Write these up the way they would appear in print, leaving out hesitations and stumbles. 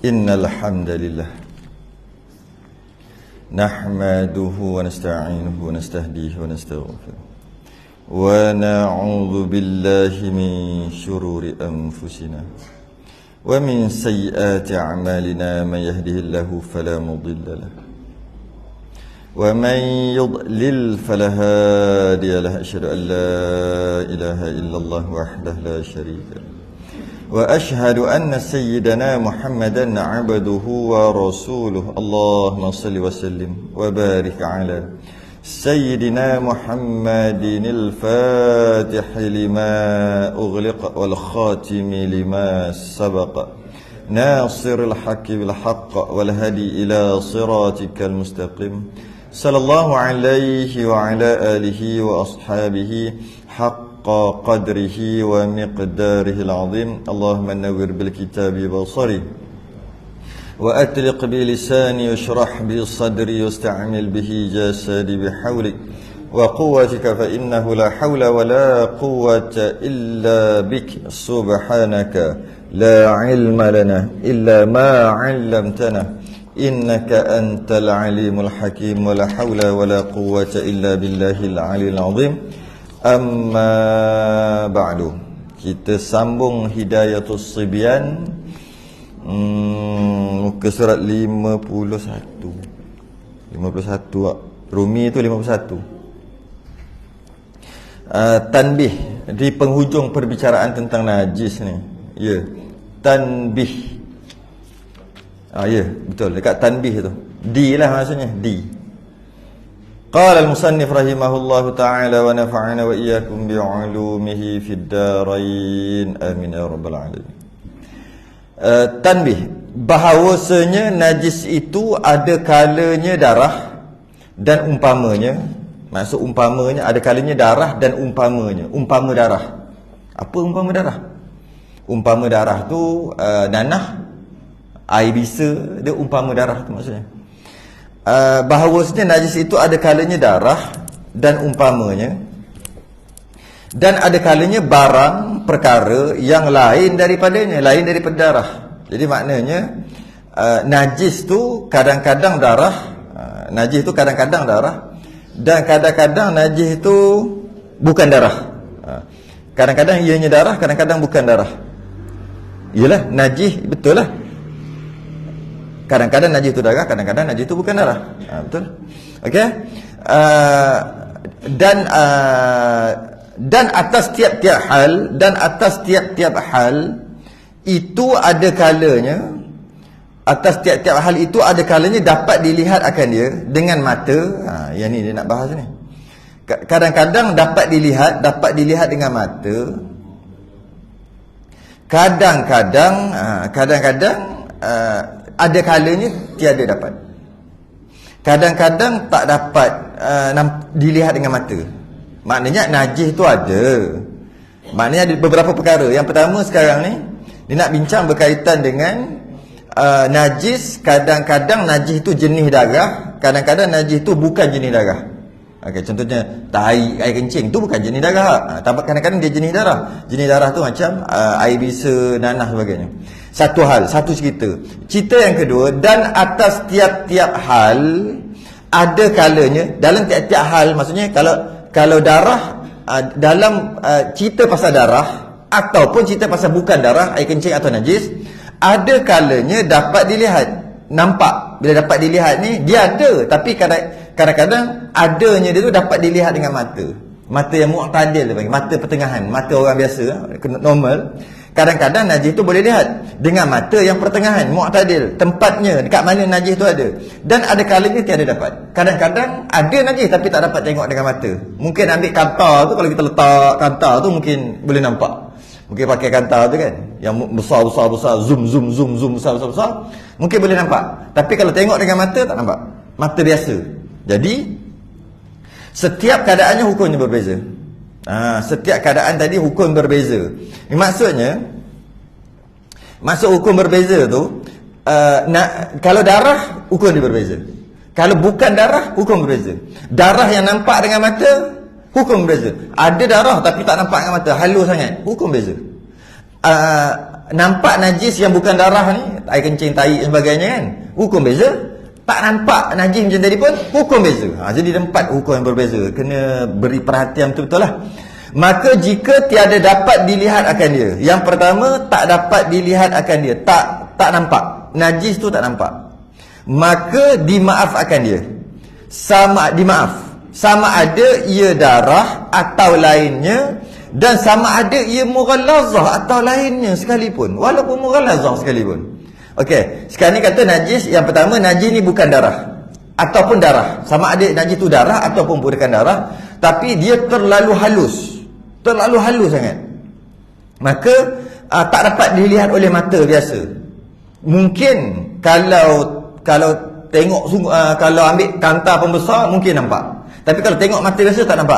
Innal hamdalillah nahmaduhu wa nasta'inuhu wa nastahdihi wa nastaghfiruh wa na'udzu billahi min shururi anfusina wa min sayyiati a'malina man yahdihillahu fala mudilla lahu wa man yudlil fala hadiya lahu asyhadu an la ilaha illallah wahdahu la syarika lahu وأشهد أن سيدنا محمدا عبده ورسوله اللهم صل وسلم وبارك على سيدنا محمد الفاتح لما أغلق والخاتم لما سبق ناصر الحق بالحق والهدي إلى صراطك المستقيم صلى الله عليه وعلى آله وأصحابه حق قدره ومقداره العظيم اللهم نور بالكتاب بصري وأطلق بلساني واشرح بصدري واستعمل به جسدي بحولك وقوتك فإنه لا حول ولا قوة إلا بك سبحانك لا علم لنا إلا ما علمتنا إنك أنت العليم الحكيم ولا حول ولا قوة إلا بالله العلي العظيم. Amma ba'du. Kita sambung Hidayatus Sibyan, muka surat 51. Rumi itu 51. Tanbih di penghujung perbicaraan tentang najis ni. Ya, tanbih. Ya, betul, dekat tanbih tu. Di lah maksudnya, di. Qala al-musannif rahimahullahu ta'ala wa nafa'ana wa iyyakum bi'ulumihi fid darain amin ya rabbal alamin. Tanbih, bahawasanya najis itu ada kalanya darah dan umpamanya. Maksud umpamanya ada kalanya darah dan umpamanya. Umpama darah. Apa umpama darah? Umpama darah tu nanah, air bisa, dia umpama darah tu maksudnya. Bahawasanya najis itu ada kalanya darah dan umpamanya, dan ada kalanya barang perkara yang lain daripadanya, lain daripada darah. Jadi maknanya najis tu kadang-kadang darah, najis tu kadang-kadang darah, dan kadang-kadang najis itu bukan darah. Kadang-kadang ianya darah, kadang-kadang bukan darah. Yalah, najis betul lah. Kadang-kadang najis itu darah, kadang-kadang najis itu bukan darah. Betul? Okey. Dan atas tiap-tiap hal, dan atas tiap-tiap hal itu ada kalanya, atas tiap-tiap hal itu ada kalanya dapat dilihat akan dia dengan mata. Yang ni dia nak bahas ni. Kadang-kadang dapat dilihat dengan mata. Kadang-kadang ada kalanya tiada dapat. Kadang-kadang tak dapat dilihat dengan mata. Maknanya najis tu ada. Maknanya ada beberapa perkara. Yang pertama sekarang ni dia nak bincang berkaitan dengan najis. Kadang-kadang najis tu jenis darah, kadang-kadang najis tu bukan jenis darah. Okey, contohnya air kencing tu bukan jenis darah. Kadang-kadang dia jenis darah. Jenis darah tu macam air bisa, nanah sebagainya. Satu hal, satu cerita. Cerita yang kedua, dan atas tiap-tiap hal ada kalanya, dalam tiap-tiap hal maksudnya kalau darah, dalam cerita pasal darah ataupun cerita pasal bukan darah, air kencing atau najis, ada kalanya dapat dilihat, nampak. Bila dapat dilihat ni dia ada, tapi kadang-kadang adanya dia tu dapat dilihat dengan mata. Mata yang mu'tadil dia panggil, mata pertengahan, mata orang biasa, normal. Kadang-kadang najis tu boleh lihat dengan mata yang pertengahan, mu'tadil, tempatnya dekat mana najis tu ada. Dan ada kalanya tiada dapat. Kadang-kadang ada najis tapi tak dapat tengok dengan mata. Mungkin ambil kantar tu, kalau kita letak kantar tu mungkin boleh nampak. Mungkin pakai kantar tu kan, yang besar, zoom besar. Mungkin boleh nampak. Tapi kalau tengok dengan mata tak nampak. Mata biasa. Jadi setiap keadaannya hukumnya berbeza. Setiap keadaan tadi hukum berbeza. Maksud hukum berbeza tu, kalau darah hukum dia berbeza. Kalau bukan darah hukum berbeza. Darah yang nampak dengan mata hukum berbeza. Ada darah tapi tak nampak dengan mata, halus sangat, hukum beza. nampak najis yang bukan darah ni, air kencing, tai dan sebagainya kan, hukum beza. Tak nampak najis macam tadi pun hukum beza. Jadi ada 4 hukum yang berbeza. Kena beri perhatian betul-betul lah. Maka jika tiada dapat dilihat akan dia, yang pertama, tak dapat dilihat akan dia, tak nampak, najis tu tak nampak, maka dimaafkan dia. Sama ada ia darah atau lainnya, dan sama ada ia mughallazah atau lainnya sekalipun, walaupun mughallazah sekalipun. Okey, sekarang ni kata najis, yang pertama, najis ni bukan darah ataupun darah, sama ada najis tu darah ataupun bukan darah, tapi dia terlalu halus sangat, maka tak dapat dilihat oleh mata biasa. Mungkin kalau tengok kalau ambil kantar pembesar mungkin nampak, tapi kalau tengok mata biasa tak nampak,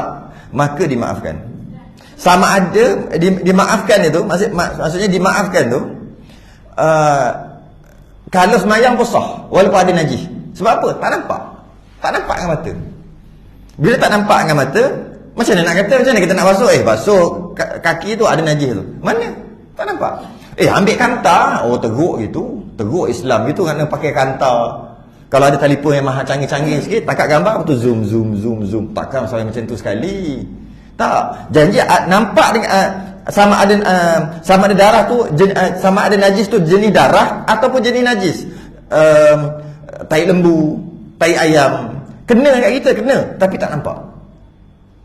maka dimaafkan. Sama ada dimaafkan itu, maksudnya dimaafkan tu kalau semayang pun sah walaupun ada najis. Sebab apa? Tak nampak dengan mata. Bila tak nampak dengan mata, macam mana nak kata, macam mana kita nak basuh? Basuh kaki tu ada najis tu, mana? Tak nampak. Ambil kantar, teruk gitu, teruk Islam gitu, kena pakai kantar. Kalau ada telefon yang mahal canggih-canggih sikit, tangkap gambar betul, zoom. Takkan sampai macam tu sekali. Tak. Janji nampak dengan sama ada darah tu, sama ada najis tu jenis darah ataupun jenis najis. Tai lembu, tai ayam, kena kat kita, kena, tapi tak nampak.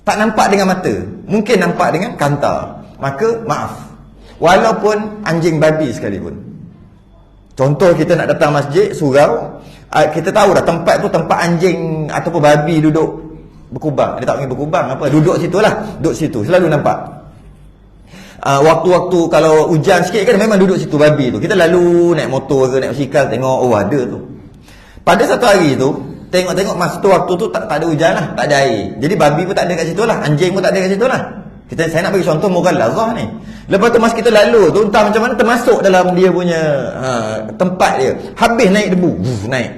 Tak nampak dengan mata, mungkin nampak dengan kantar, maka maaf. Walaupun anjing babi sekalipun. Contoh, kita nak datang masjid, surau, kita tahu dah tempat tu tempat anjing ataupun babi duduk berkubang. Dia tak panggil berkubang, apa, duduk situ lah, duduk situ, selalu nampak. Waktu-waktu kalau hujan sikit kan, memang duduk situ babi tu. Kita lalu naik motor ke naik basikal, tengok, ada tu. Pada satu hari tu, tengok masa tu, waktu tu tak ada hujan lah, tak ada air, jadi babi pun tak ada kat situ lah, anjing pun tak ada kat situ lah. Saya nak bagi contoh mughallazah ni. Lepas tu masa kita lalu tu, entah macam mana termasuk dalam dia punya tempat dia, habis naik debu, naik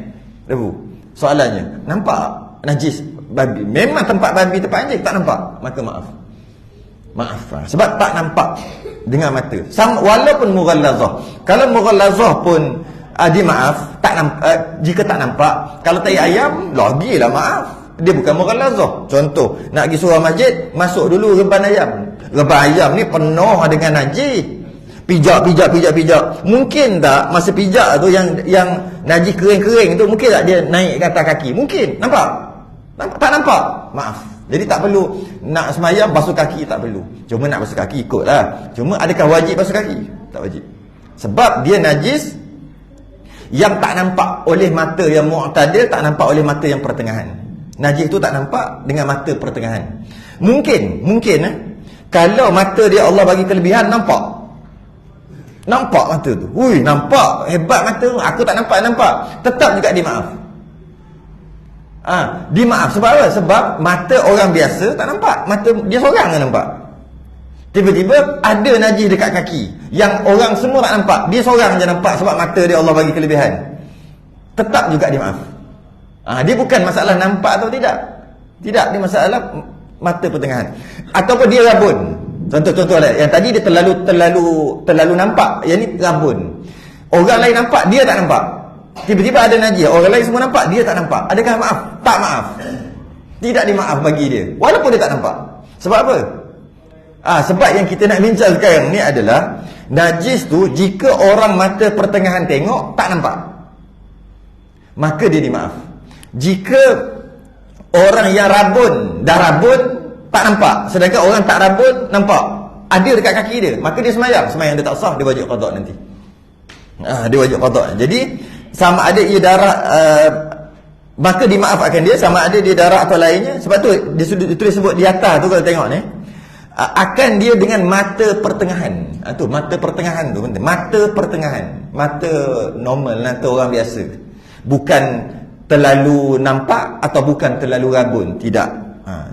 debu. Soalannya, nampak najis babi? Memang tempat babi, tempat anjing, tak nampak, maka maaf sebab tak nampak dengan mata. Walaupun mughallazah, kalau mughallazah pun dimaaf, jika tak nampak. Kalau tai ayam, lagilah maaf, dia bukan mughallazah. Contoh, nak pergi surau masjid, masuk dulu reban ayam. Reban ayam ni penuh dengan najis. Pijak. Mungkin tak masa pijak tu yang najis kering-kering tu, mungkin tak dia naik ke atas kaki? Mungkin. Nampak? Tak nampak? Maaf. Jadi tak perlu nak semayang basuh kaki, tak perlu. Cuma nak basuh kaki ikutlah. Cuma adakah wajib basuh kaki? Tak wajib. Sebab dia najis yang tak nampak oleh mata yang mu'tadil, tak nampak oleh mata yang pertengahan. Najis tu tak nampak dengan mata pertengahan. Mungkin kalau mata dia Allah bagi kelebihan, nampak mata tu. Nampak hebat mata tu, aku tak nampak, tetap juga dimaaf. Dimaaf sebab apa? Sebab mata orang biasa tak nampak, mata dia seorang yang nampak. Tiba-tiba ada najis dekat kaki yang orang semua tak nampak, dia seorang je nampak sebab mata dia Allah bagi kelebihan, tetap juga dimaaf. Dia bukan masalah nampak atau tidak, dia masalah mata pertengahan. Ataupun dia rabun. Contoh lah, yang tadi dia terlalu nampak, yang ni rabun. Orang lain nampak, dia tak nampak. Tiba-tiba ada najis, orang lain semua nampak, dia tak nampak. Adakah maaf? Tak maaf. Tidak dimaaf bagi dia, walaupun dia tak nampak. Sebab apa? Sebab yang kita nak bincang sekarang ni adalah najis tu, jika orang mata pertengahan tengok tak nampak, maka dia dimaaf. Jika orang yang rabun, dah rabun, tak nampak, sedangkan orang tak rabun nampak, ada dekat kaki dia, maka dia semayang dia tak sah, dia wajib qada nanti. Dia wajib qada. Jadi sama ada ia darah, maka dimaafkan dia, sama ada dia darah atau lainnya. Sebab tu ditulis sebut di atas tu, kalau tengok ni, akan dia dengan mata pertengahan. Tu mata pertengahan tu penting. Mata pertengahan, mata normal, mata orang biasa, bukan terlalu nampak atau bukan terlalu rabun, tidak.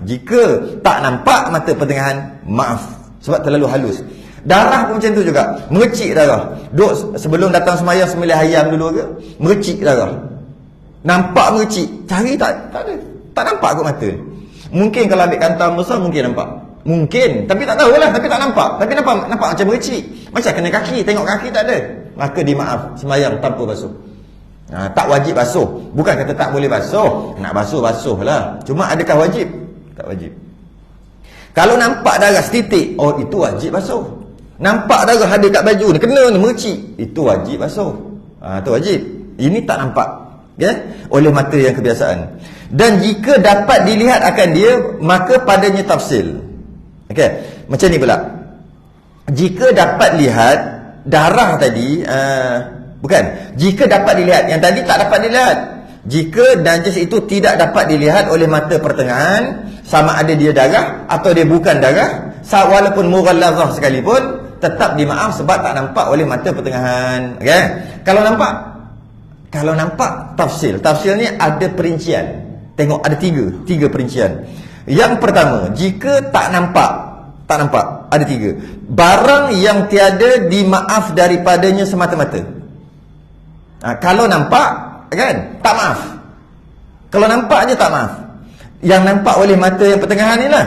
Jika tak nampak mata pertengahan, maaf, sebab terlalu halus. Darah pun macam tu juga, mercik darah. Sebelum datang semayang sembelih ayam dulu ke, mercik darah. Nampak mercik, cari tak ada, tak nampak kot mata. Mungkin kalau ambil kantar besar mungkin nampak. Mungkin, tapi tak tahulah, tapi tak nampak. Tapi nampak macam bercik. Macam kena kaki, tengok kaki tak ada. Maka dimaaf, sembahyang tanpa basuh. Tak wajib basuh. Bukan kata tak boleh basuh. Nak basuh lah. Cuma adakah wajib? Tak wajib. Kalau nampak darah setitik, oh itu wajib basuh. Nampak darah ada kat baju ni, kena ni mercik, itu wajib basuh. Itu wajib. Ini tak nampak, oleh mata yang kebiasaan. Dan jika dapat dilihat akan dia, maka padanya tafsil. Macam ni pula. Jika dapat lihat darah tadi, bukan, jika dapat dilihat, yang tadi tak dapat dilihat. Jika najis itu tidak dapat dilihat oleh mata pertengahan, sama ada dia darah atau dia bukan darah, walaupun mughallazah sekalipun, tetap dimaaf sebab tak nampak oleh mata pertengahan. Kalau nampak tafsil. Tafsil ni ada perincian. Tengok ada tiga perincian. Yang pertama, jika tak nampak, ada tiga. Barang yang tiada dimaaf daripadanya semata-mata. Kalau nampak, tak maaf. Kalau nampak je tak maaf. Yang nampak oleh mata yang pertengahan ni lah,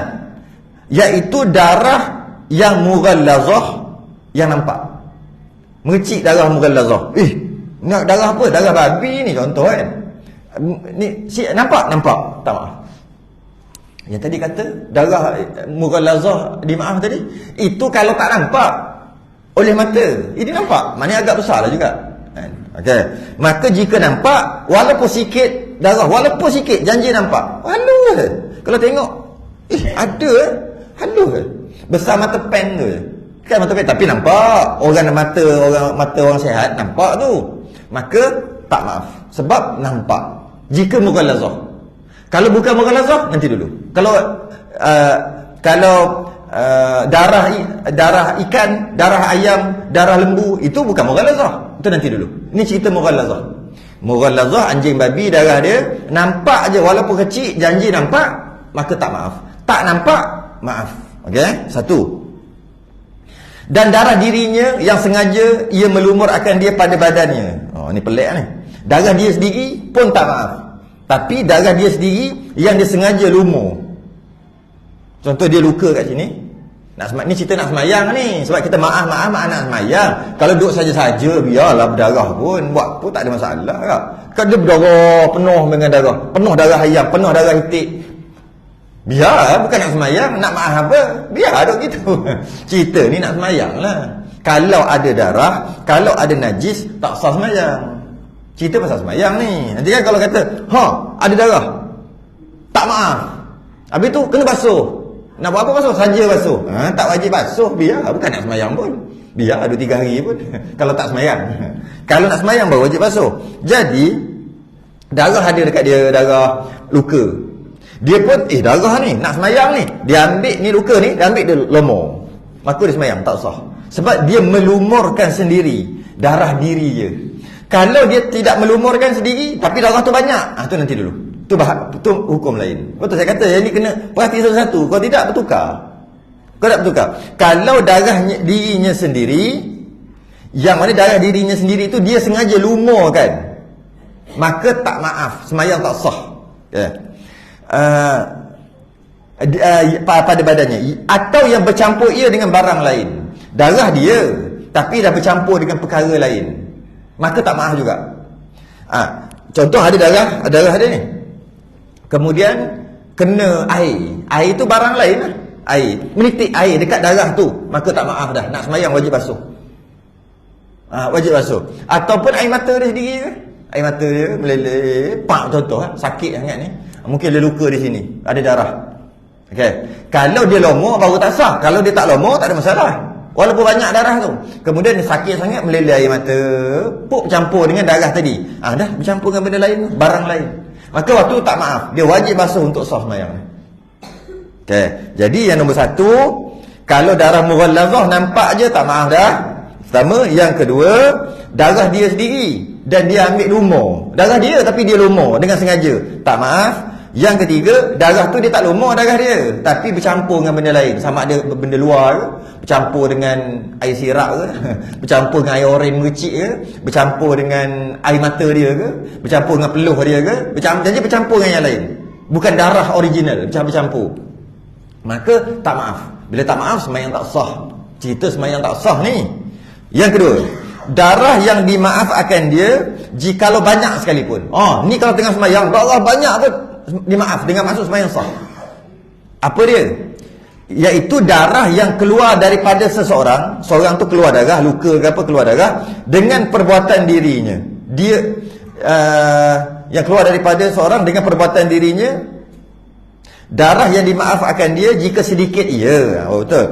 iaitu darah yang mughallazah, yang nampak. Mercik darah mughallazah. Nak darah apa? Darah babi ni contoh kan. Ni nampak, tak maaf. Yang tadi kata darah mughallazah dimaaf tadi, itu kalau tak nampak oleh mata. Ini nampak, maknanya agak besar lah juga. Maka jika nampak, walaupun sikit darah, walaupun sikit, janji nampak, halus je. Kalau tengok, ada halus je. Besar mata pen tu je. Kan mata pen, tapi nampak. Orang mata orang sihat nampak tu. Maka tak maaf sebab nampak. Jika mughallazah. Kalau bukan mughallazah, nanti dulu. Kalau darah ikan, darah ayam, darah lembu, itu bukan mughallazah. Itu nanti dulu. Ini cerita mughallazah. Mughallazah, anjing babi, darah dia nampak je, walaupun kecil, janji nampak, maka tak maaf. Tak nampak, maaf. Satu. Dan darah dirinya yang sengaja ia melumur akan dia pada badannya. Ini pelik ni. Darah dia sendiri pun tak maaf. Tapi darah dia sendiri yang dia sengaja lumur. Contoh dia luka kat sini. Ni cerita nak semayang ni. Sebab kita maaf nak semayang. Kalau duduk saja-saja, biarlah berdarah pun. Buat pun tak ada masalah tak? Kalau dia berdarah, penuh dengan darah. Penuh darah ayam, penuh darah itik. Biar, bukan nak semayang. Nak maaf apa? Biar duduk gitu. Cerita ni nak semayang lah. Kalau ada darah, kalau ada najis, tak sah semayang. Cerita pasal semayang ni. Nanti kan kalau kata, ada darah, tak maaf, habis tu kena basuh. Nak buat apa basuh? Saja basuh. Tak wajib basuh, biar. Bukan nak semayang pun. Biar 2-3 hari pun. Kalau tak semayang. Kalau nak semayang baru wajib basuh. Jadi, darah ada dekat dia, darah luka. Dia pun, darah ni, nak semayang ni. Dia ambil ni luka ni, dia ambil dia lomor. Maka dia semayang, tak sah. Sebab dia melumurkan sendiri darah diri je. Kalau dia tidak melumurkan sendiri, tapi darah tu banyak, tu nanti dulu. Tu hukum lain. Betul saya kata, yang ni kena perhati satu-satu. Kalau tidak, bertukar. Kalau darah dirinya sendiri, yang mana darah dirinya sendiri itu dia sengaja lumurkan, maka tak maaf, semayang tak sah. Pada badannya. Atau yang bercampur ia dengan barang lain. Darah dia, tapi dah bercampur dengan perkara lain, maka tak maaf juga. Contoh ada darah dia ni, kemudian kena air. Air tu barang lain lah. Air, menitik air dekat darah tu, maka tak maaf dah. Nak semayang wajib basuh. Wajib basuh. Ataupun air mata dia sendiri ke? Air mata dia meleleh, contoh sakit sangat ni. Mungkin dia luka di sini, ada darah. Kalau dia lomor baru tak sah. Kalau dia tak lomor, tak ada masalah. Walaupun banyak darah tu, kemudian dia sakit sangat, meleleh air mata, campur dengan darah tadi, dah bercampur dengan benda lain, barang lain, maka waktu tak maaf, dia wajib basuh untuk sah semayang. Jadi yang nombor satu, kalau darah mughallazah nampak je, tak maaf dah. Pertama. Yang kedua, darah dia sendiri dan dia ambil lumur. Darah dia tapi dia lumur dengan sengaja, tak maaf. Yang ketiga, darah tu dia tak lumur darah dia, tapi bercampur dengan benda lain, sama ada benda luar ke, bercampur dengan air sirap ke, bercampur dengan air oren mercik ke, bercampur dengan air mata dia ke, bercampur dengan peluh dia ke, jadi bercampur dengan yang lain, bukan darah original, bercampur. maka tak maaf. Bila tak maaf, sembahyang tak sah. Cerita sembahyang tak sah ni. Yang kedua, darah yang dimaafkan dia jikalau banyak sekalipun. Ni kalau tengah sembahyang darah banyak pun dimaaf dengan maksud sembahyang sah. Apa dia? Iaitu darah yang keluar daripada seseorang. Seorang tu keluar darah, luka ke apa, keluar darah dengan perbuatan dirinya. Dia yang keluar daripada seorang dengan perbuatan dirinya, darah yang dimaafkan dia jika sedikit betul.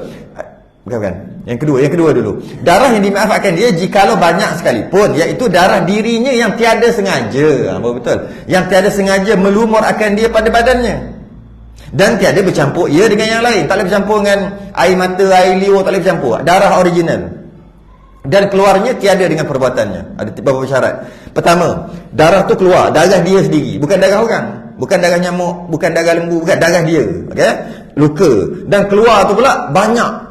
Bukan. Yang kedua dulu. Darah yang dimaafkan dia jikalau banyak sekalipun, iaitu darah dirinya yang tiada sengaja. Betul. Yang tiada sengaja melumur akan dia pada badannya. Dan tiada bercampur ia dengan yang lain. Tak boleh bercampur dengan air mata, air liur, tak boleh bercampur. Darah original. Dan keluarnya tiada dengan perbuatannya. Ada beberapa syarat. Pertama, darah tu keluar, darah dia sendiri, bukan darah orang. Bukan darah nyamuk, bukan darah lembu, bukan darah dia. Okey? Luka. Dan keluar tu pula banyak.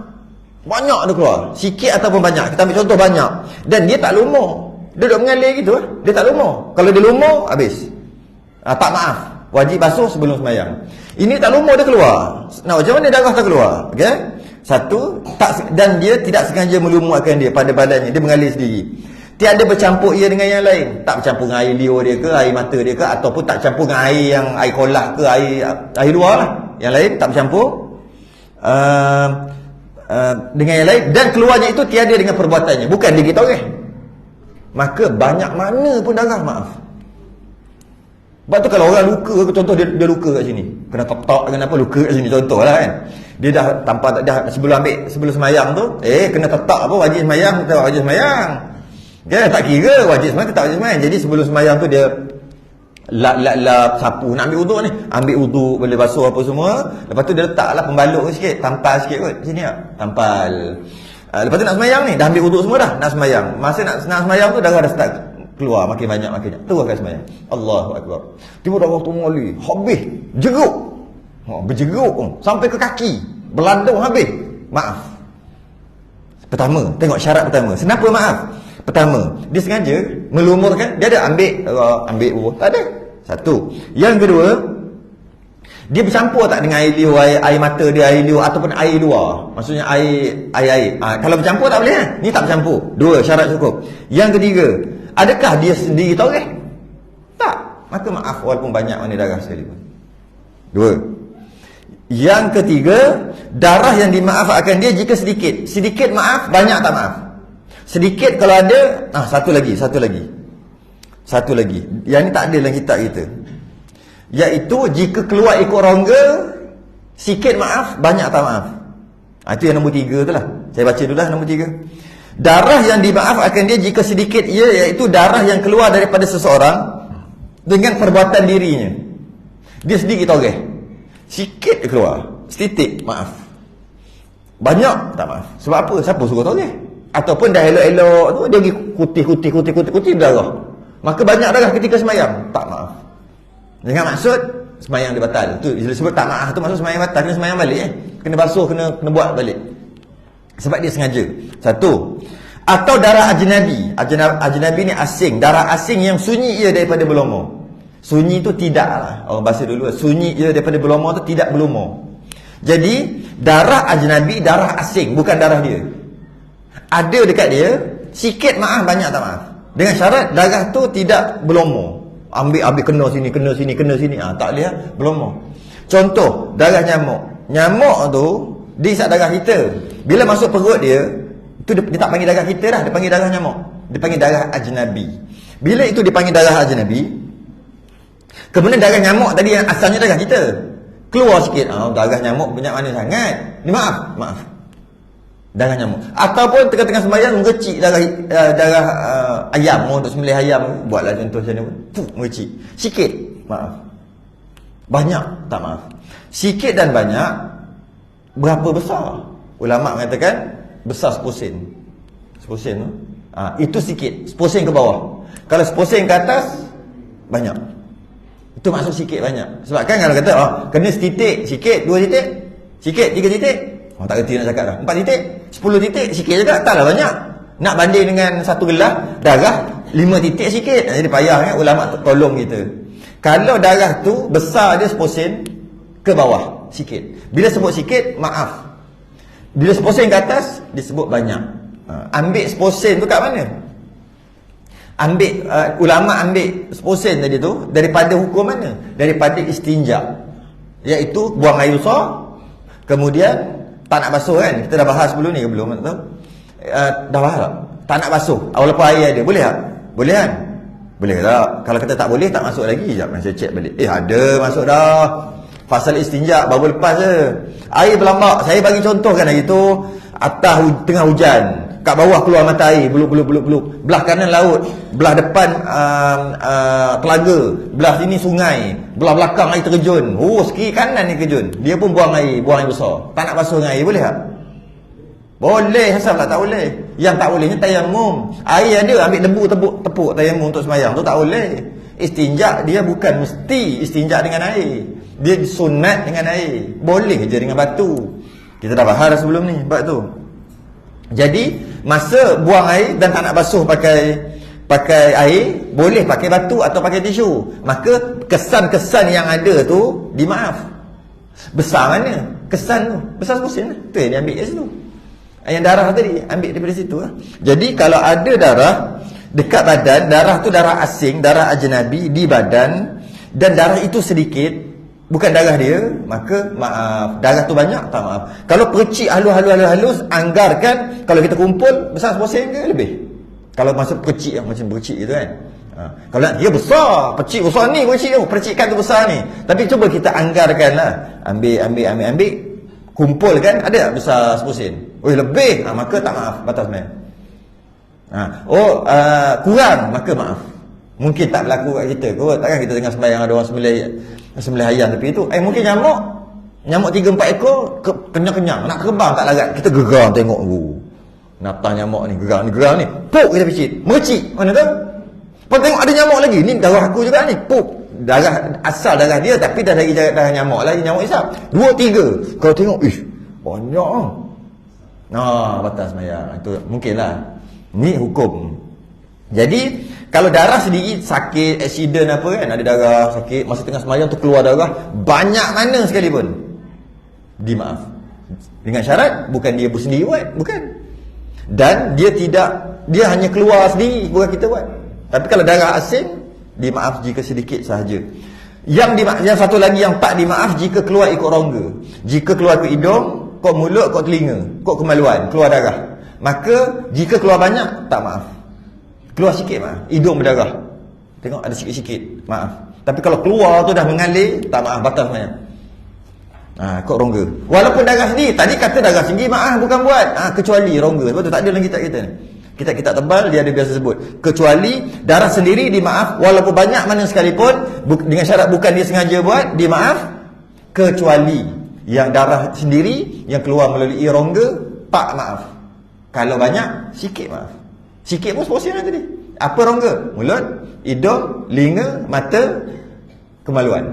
Banyak dia keluar. Sikit ataupun banyak. Kita ambil contoh banyak. Dan dia tak lumur. Dia duduk mengalir gitu. Dia tak lumur. Kalau dia lumur, habis. Tak maaf. Wajib basuh sebelum sembahyang. Ini tak lumur, dia keluar. Macam mana darah tak keluar? Okey? Satu, dan dia tidak sengaja melumurkan dia pada badannya. Dia mengalir sendiri. Tiada bercampur ia dengan yang lain. Tak bercampur dengan air liur dia ke, air mata dia ke, ataupun tak campur dengan air yang air kolah ke, air luar lah. Yang lain tak bercampur dengan yang lain. Dan keluarnya itu tiada dengan perbuatannya. Bukan dia kita orang. Maka banyak mana pun darah, maaf. Sebab tu kalau orang luka, contoh dia luka kat sini, kena tok-tok dengan apa, luka kat sini, contoh lah kan. Dia dah tanpa dah sebelum semayang tu, kena tok-tok apa, wajib semayang, kita wajib semayang. Dia tak kira wajib semayang, tak wajib semayang. Jadi sebelum semayang tu dia lap sapu, nak ambil uduk ni, ambil uduk, boleh basuh apa semua. Lepas tu dia letaklah pembalut sikit, tampal sikit kot sini tak, tampal. Lepas tu nak semayang ni, dah ambil uduk semua dah, nak semayang. Masa nak semayang tu darah dah start keluar makin banyak. Teruskan semayang. Allahu Akbar. Tiba darah tu mengalir, habis jeruk. Berjeruk sampai ke kaki, berladung habis. Maaf. Pertama, tengok syarat pertama. Kenapa maaf? Pertama, dia sengaja melumurkan, dia ada ambil urut, tak ada. Satu. Yang kedua, dia bercampur tak dengan air liur, air mata dia, air liur ataupun air luar. Maksudnya air. Kalau bercampur tak boleh kan? Ni tak bercampur. Dua syarat cukup. Yang ketiga, adakah dia sendiri tahu ke? Tak. Maka maaf walaupun banyak mana darah sekalipun. Dua. Yang ketiga, darah yang dimaafkan dia jika sedikit. Sedikit maaf, banyak tak maaf. Sedikit kalau ada, satu lagi. Yang ni tak ada dalam kitab kita. Iaitu jika keluar ekor rongga, sikit maaf, banyak tak maaf. Itu yang nombor 3 tu lah. Saya baca dulu lah nombor 3. Darah yang dimaafkan dia jika sedikit iaitu darah yang keluar daripada seseorang dengan perbuatan dirinya. Dia sendiri tahu sikit dia keluar, setitik maaf, banyak tak maaf. Sebab apa? Siapa suruh tahu Ataupun dah elok-elok tu dia pergi kutih darah, maka banyak darah ketika sembahyang, tak maaf. Dengan maksud sembahyang dia batal. Tu bila sebut tak maaf tu maksud sembahyang batal, kena sembahyang balik kena basuh, kena buat balik. Sebab dia sengaja. Satu. Atau darah ajnabi. Ajnabi ni asing. Darah asing yang sunyi ia daripada berlumur. Sunyi tu tidak lah. Orang bahasa dulu, sunyi ia daripada berlumur tu tidak berlumur. Jadi darah ajnabi, darah asing, bukan darah dia. Ada dekat dia, sikit maaf, banyak tak maaf. Dengan syarat darah tu tidak berlumur. Ambil kena sini. Tak boleh berlumur. Contoh, darah nyamuk. Nyamuk tu dia isap darah kita. Bila masuk perut dia, itu dia tak panggil darah kita dah, dia panggil darah nyamuk. Dia panggil darah ajnabi. Bila itu dipanggil darah ajnabi, kemudian darah nyamuk tadi yang asalnya darah kita keluar sikit, darah nyamuk banyak mana sangat ni, maaf. Darah nyamuk. Ataupun tengah-tengah sembahyang mengecik darah ayam, untuk sembelih ayam, buatlah contoh macam mana pun, mengecik sikit, maaf. Banyak tak maaf. Sikit dan banyak berapa besar? Ulama mengatakan besar 10%. 10% tu. Itu sikit. 10% ke bawah. Kalau 10% ke atas, banyak. Itu maksud sikit banyak. Sebab kan kalau kata kena setitik, sikit, 2 titik, sikit, 3 titik, tak kerti nak cakap dah. 4 titik, 10 titik, sikit juga, taklah banyak. Nak banding dengan satu gelas darah 5 titik sikit. Jadi payah kan ulama tolong kita. Kalau darah tu besar dia 10% ke bawah, sikit. Bila sebut sikit, maaf. Bila 10% ke atas, disebut banyak. Ambil 10% tu kat mana? Ulama ambil 10% tadi tu daripada hukum mana? Daripada istinja, iaitu buang air besar, kemudian tak nak basuh kan? Kita dah bahas sebelum ni ke belum? Tak tahu. Dah bahas tak? Tak nak basuh walaupun air ada, boleh tak? Boleh kan? Boleh tak? Kalau kata tak boleh, tak masuk lagi. Sekejap saya check balik. Ada masuk dah. Fasal istinja baru lepas je. Air berlambak. Saya bagi contoh kan hari tu, atas tengah hujan, kat bawah keluar mata air, beluk. Belah kanan laut, belah depan telaga, belah sini sungai, belah belakang air terjun. Sekiri kanan ni terjun. Dia pun buang air besar. Tak nak basuh dengan air, boleh tak? Boleh, asal tak boleh. Yang tak bolehnya tayamum. Air ada, ambil debu tepuk tayamum untuk sembahyang, tu tak boleh. Istinja dia bukan mesti istinja dengan air. Dia sunat dengan air. Boleh je dengan batu. Kita dah bahas sebelum ni bab tu. Jadi masa buang air dan tak nak basuh pakai air, boleh pakai batu atau pakai tisu. Maka kesan-kesan yang ada tu dimaaf. Besar mana? Kesan tu besar sepusin lah. Tu yang dia ambil kat situ. Yang darah tadi ambil daripada situ lah. Jadi kalau ada darah dekat badan, darah tu darah asing, darah ajnabi di badan, dan darah itu sedikit, bukan darah dia, maka maaf. Darah tu banyak, tak maaf. Kalau percik halus, anggarkan kalau kita kumpul besar 10% ke lebih. Kalau masuk percik yang macam percik gitu kan. Kalau nak dia besar, percik besar ni, percikan tu besar ni. Tapi cuba kita anggarkanlah. Ambil kumpulkan, ada tak besar 10%? Lebih, maka tak maaf, batas main. Kurang, maka maaf. Mungkin tak berlaku kat kita kot. Takkan kita tengah sembahyang ada orang sembelih ayam tepi tu. Mungkin nyamuk 3-4 ekor kenyang-kenyang, nak kerbang tak larat. Kita geram tengok natang nyamuk ni, geram ni. Puk kita picit, mercik. Mana tu? Pun tengok ada nyamuk lagi. Ni darah aku juga ni. Puk. Asal darah dia, tapi dah dari darah nyamuk lagi, nyamuk hisap. 2-3. Kau tengok, banyak. Batas sembahyang. Itu mungkinlah. Ni hukum. Jadi kalau darah sedikit, sakit, aksiden apa kan, ada darah sakit, masa tengah sembahyang tu keluar darah banyak mana sekalipun, dimaaf. Dengan syarat bukan dia sendiri buat, bukan. Dan dia hanya keluar sendiri, bukan kita buat. Tapi kalau darah asing, dimaaf jika sedikit sahaja. Yang satu lagi yang tak dimaaf, jika keluar ikut rongga. Jika keluar ikut hidung, kok mulut, kok telinga, kok kemaluan, keluar darah. Maka jika keluar banyak, tak maaf. Keluar sikit maaf. Hidung berdarah, tengok ada sikit-sikit, maaf. Tapi kalau keluar tu dah mengalir, tak maaf, batas semayang. Kok rongga. Walaupun darah sendiri, tadi kata darah sendiri, maaf bukan buat. Kecuali rongga. Sebab tu tak ada dalam kitab kita ni. Kitab tebal dia ada biasa sebut. Kecuali darah sendiri dimaaf, walaupun banyak mana sekalipun, dengan syarat bukan dia sengaja buat, dimaaf. Kecuali yang darah sendiri yang keluar melalui rongga, tak maaf. Kalau banyak, sikit maaf. Sikit pun seporsi tadi. Apa rongga? Mulut, hidung, telinga, mata, kemaluan.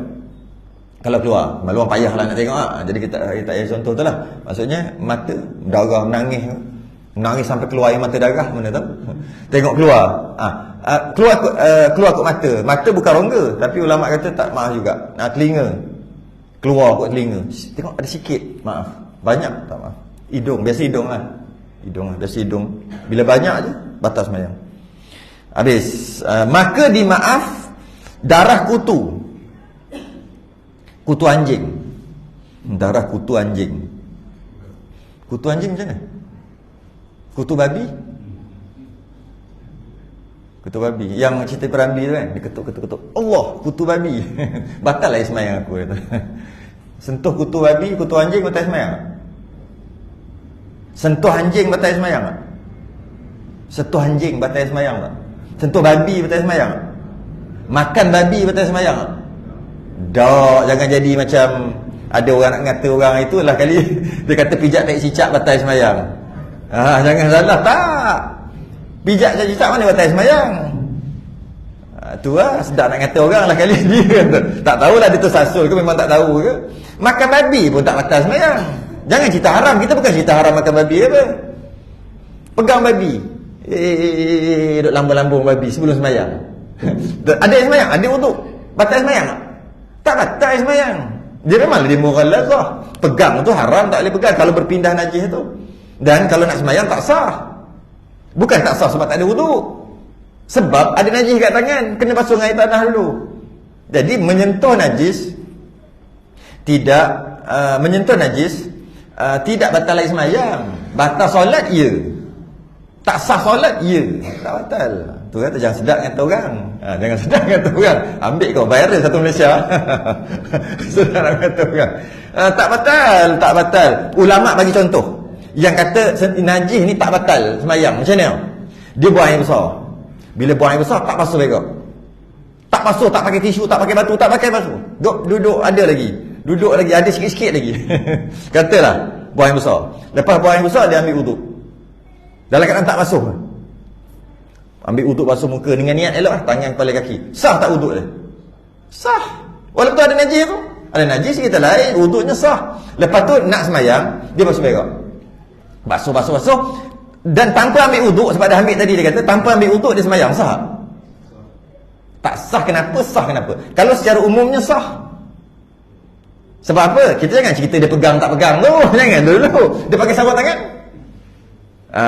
Kalau keluar, kemaluan payahlah nak tengok. Jadi kita payah contoh tu lah. Maksudnya mata, darah, menangis sampai keluar air mata darah, mana tahu. Tengok keluar. Keluar kot mata. Mata bukan rongga, tapi ulama kata tak maaf juga. Telinga, keluar kot telinga. Tengok ada sikit, maaf. Banyak, tak maaf. Hidung, biasa hidung lah. Biasa hidung. Bila banyak je, batas sembahyang. Habis. Maka dimaaf darah kutu. Kutu anjing. Darah kutu anjing. Kutu anjing macam mana? Kutu babi? Kutu babi. Yang cerita Perambi tu kan, dia ketuk. Allah, kutu babi. Batal lah sembahyang aku kata. Sentuh kutu babi, kutu anjing, batal sembahyang. Sentuh anjing batal sembahyang tak? Sentuh anjing batal sembahyang tak? Sentuh babi batal sembahyang tak? Makan babi batal sembahyang tak? Tak, jangan jadi macam ada orang nak ngata orang itu lah kali dia kata pijak tak cicak batal sembahyang. Jangan salah, tak. Pijak tak cicak mana batal sembahyang? Tu lah, sedap nak ngata orang lah kali dia. Tak tahulah dia tersasul ke memang tak tahu ke. Makan babi pun tak batal sembahyang. Jangan cerita haram. Kita bukan cerita haram makan babi apa. Pegang babi, duduk lambung-lambung babi sebelum sembahyang. Ada yang sembahyang? Ada wudu? Batal sembahyang tak? Tak batal sembahyang. Dia memang dia mughallazah. Pegang tu haram, tak boleh pegang kalau berpindah najis tu. Dan kalau nak sembahyang tak sah. Bukan tak sah sebab tak ada wuduk. Sebab ada najis kat tangan, kena basuh dengan air tanah dulu. Jadi menyentuh najis tidak tidak batal air sembahyang. Batal solat ya. Tak sah solat ya. Tak batal. Tu kata jangan sedap kata orang. Jangan sedap kata orang. Ambil kau viral satu Malaysia. Sedap kata orang. Tak batal, tak batal. Ulama bagi contoh. Yang kata najis ni tak batal sembahyang. Macam ni? Dia buang air besar. Bila buang air besar tak basuh baik. Tak basuh, tak pakai tisu, tak pakai batu, tak pakai basuh. Duduk ada lagi. Duduk lagi, ada sikit-sikit lagi. Katalah buang air besar. Lepas buang air besar dia ambil wuduk. Dalam keadaan tak basuh. Ambil wuduk basuh muka dengan niat elok tangan kepala kaki. Sah tak wuduk dia? Sah. Walaupun ada najis tu. Ada najis kita lain, wuduknya sah. Lepas tu nak sembahyang, dia basuh berak. Basuh. Dan tanpa ambil wuduk, sebab dah ambil tadi dia kata, tanpa ambil wuduk dia sembahyang sah. Tak sah kenapa? Sah kenapa? Kalau secara umumnya sah. Sebab apa? Kita jangan cerita dia pegang tak pegang tu. Jangan dulu. Dia pakai sarung tangan.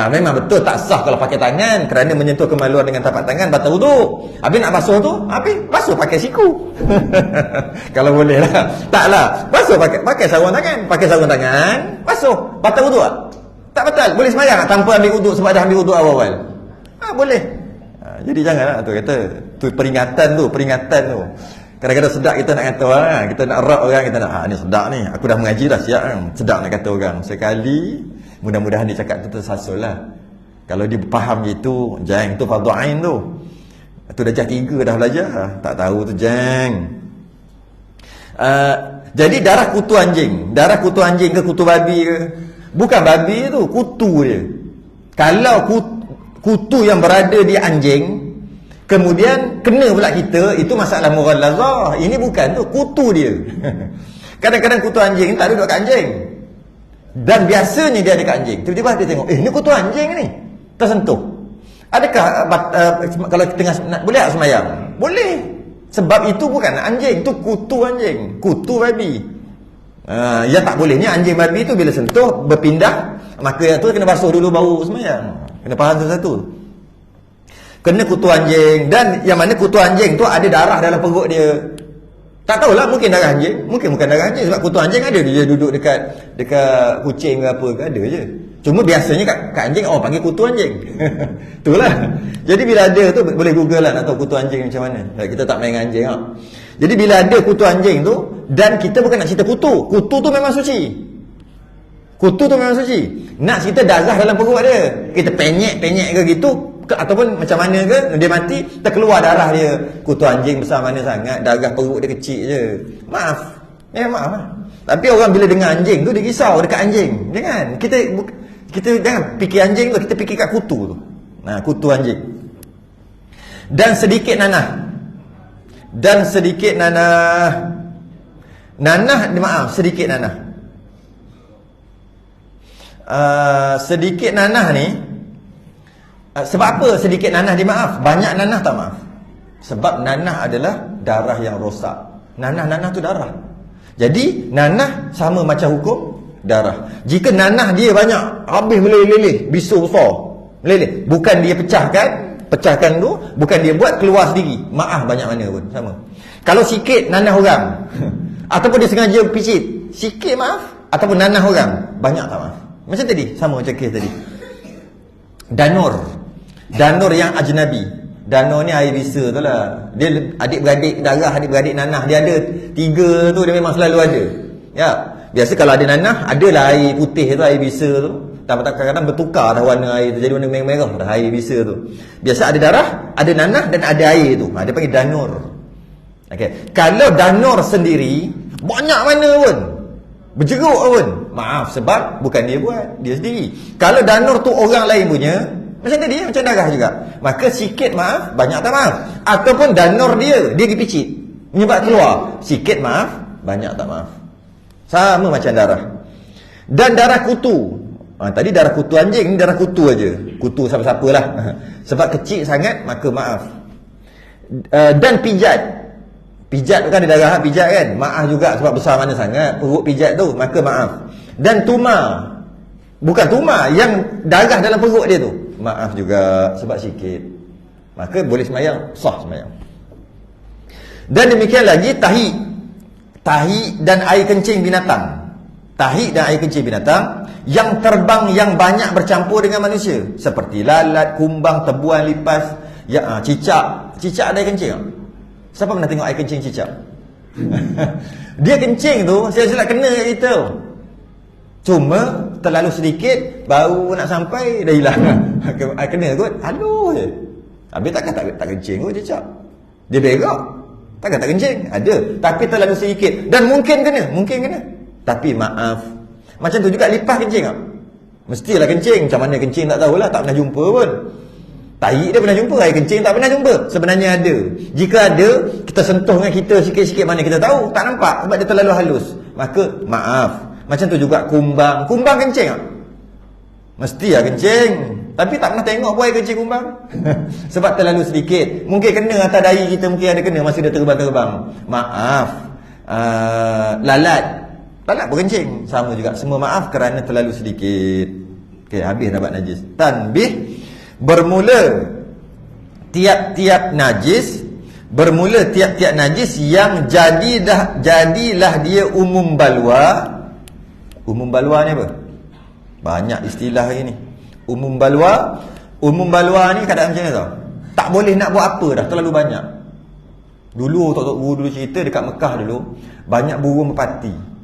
Memang betul tak sah kalau pakai tangan kerana menyentuh kemaluan dengan tapak tangan batal wuduk. Habis nak basuh tu, habis basuh pakai siku. Kalau boleh lah. Taklah. Basuh pakai sarung tangan, basuh. Batal wuduk tak? Tak batal. Boleh sembahyang tanpa ambil wuduk sebab dah ambil wuduk awal-awal. Boleh. Jadi janganlah tu kata. Tu peringatan tu. Kadang-kadang sedap kita nak kata orang, kita nak rap orang, kita nak ni sedap ni. Aku dah mengaji dah siap kan. Sedap nak kata orang. Sekali mudah-mudahan dia cakap tu tersasul lah. Kalau dia faham gitu, jang tu fardhu ain tu. Tu darjah 3 dah belajar. Tak tahu tu jang. Jadi darah kutu anjing ke kutu babi ke? Bukan babi tu, kutu dia. Kalau kutu yang berada di anjing kemudian kena pula kita, itu masalah mughallazah. Ini bukan tu, kutu dia. Kadang-kadang kutu anjing tak duduk kat anjing. Dan biasanya dia ada kat anjing. Tiba-tiba dia tengok, ni kutu anjing ni. Tersentuh. Adakah kalau tengah boleh tak sembahyang? Boleh. Sebab itu bukan anjing, itu kutu anjing, kutu babi. Yang tak bolehnya anjing babi tu bila sentuh berpindah, maka yang tu kena basuh dulu baru sembahyang. Kena faham satu-satu. Kena kutu anjing. Dan yang mana kutu anjing tu ada darah dalam perut dia. Tak tahulah, mungkin darah anjing, mungkin bukan darah anjing. Sebab kutu anjing ada dia duduk dekat kucing ke apa ke, ada je. Cuma biasanya kat anjing orang panggil kutu anjing. Itulah. Jadi bila ada tu boleh google lah nak tahu kutu anjing macam mana. Kita tak main dengan anjing tak. Jadi bila ada kutu anjing tu, dan kita bukan nak cerita kutu. Kutu tu memang suci. Nak cerita darah dalam perut dia. Kita penyek ke gitu, ataupun macam mana ke, dia mati terkeluar darah dia. Kutu anjing besar mana sangat, darah perut dia kecil je. Maaf lah. Tapi orang bila dengar anjing tu dia risau dekat anjing. Jangan. Kita jangan fikir anjing tu, kita fikir kat kutu tu. Kutu anjing. Dan sedikit nanah. Sedikit nanah ni, sebab apa sedikit nanah dimaaf, banyak nanah tak maaf? Sebab nanah adalah darah yang rosak. Nanah tu darah. Jadi nanah sama macam hukum darah. Jika nanah dia banyak, habis meleleh, bisul besar, meleleh, bukan dia pecahkan tu, bukan dia buat keluar sendiri, maaf banyak mana pun sama. Kalau sikit nanah orang ataupun dia sengaja picit, sikit maaf, ataupun nanah orang banyak tak maaf. Macam tadi, sama macam kes tadi. Danur yang ajnabi. Danur ni air bisa tu lah. Dia adik-beradik darah, adik-beradik nanah. Dia ada 3 tu, dia memang selalu ada. Ya. Biasa kalau ada nanah, adalah air putih tu, air bisa tu. Kadang-kadang bertukar dah warna air tu, jadi warna merah-merah dah air bisa tu. Biasa ada darah, ada nanah dan ada air tu. Dia panggil danur. Okey. Kalau danur sendiri, banyak mana pun, berjeruk pun, maaf, sebab bukan dia buat, dia sendiri. Kalau danur tu orang lain punya, macam tadi, macam darah juga, maka sikit maaf, banyak tak maaf. Ataupun danur dia dipicit, menyebab keluar, sikit maaf, banyak tak maaf. Sama macam darah. Dan darah kutu, tadi darah kutu anjing, ni darah kutu aja. Kutu siapa-siapa lah. Sebab kecil sangat, maka maaf. Dan pijat. Pijat tu kan ada darah pijat kan. Maaf juga sebab besar mana sangat perut pijat tu, maka maaf. Dan tuma, bukan tuma, yang darah dalam perut dia tu, maaf juga sebab sikit, maka boleh sembahyang, sah sembahyang. Dan demikian lagi tahi. Tahi dan air kencing binatang. Tahi dan air kencing binatang yang terbang, yang banyak bercampur dengan manusia, seperti lalat, kumbang, tebuan, lipas, ya, cicak. Cicak ada air kencing tak? Siapa pernah tengok air kencing cicak? Dia kencing tu silap-silap kena kat kita. Cuma terlalu sedikit, baru nak sampai dah hilang. Air kena kot, halus je. Habis takkan tak kencing kot cicak. Dia berak, takkan tak kencing. Ada, tapi terlalu sedikit. Dan mungkin kena. Tapi maaf, macam tu juga lipas kencing tak? Mestilah kencing. Macam mana kencing tak tahulah, tak pernah jumpa pun. Tahi dia pernah jumpa, air kencing tak pernah jumpa. Sebenarnya ada. Jika ada, kita sentuh dengan kita sikit-sikit, mana kita tahu, tak nampak sebab dia terlalu halus. Maka maaf. Macam tu juga kumbang. Kumbang kencing tak? Mestilah kencing, tapi tak pernah tengok pun air kencing kumbang. Sebab terlalu sedikit. Mungkin kena atas dahi kita, mungkin ada kena masa dia terbang-terbang. Maaf. Lalat pun kencing, sama juga. Semua maaf kerana terlalu sedikit. Okey, habis dapat najis. Tanbih, bermula tiap-tiap najis yang jadilah dia umum balwa. Umum balwa ni apa? Banyak istilah ini. Umum balwa ni keadaan macam ni tau. Tak boleh nak buat apa dah, terlalu banyak. Dulu Tok Guru dulu cerita dekat Mekah dulu, banyak burung merpati.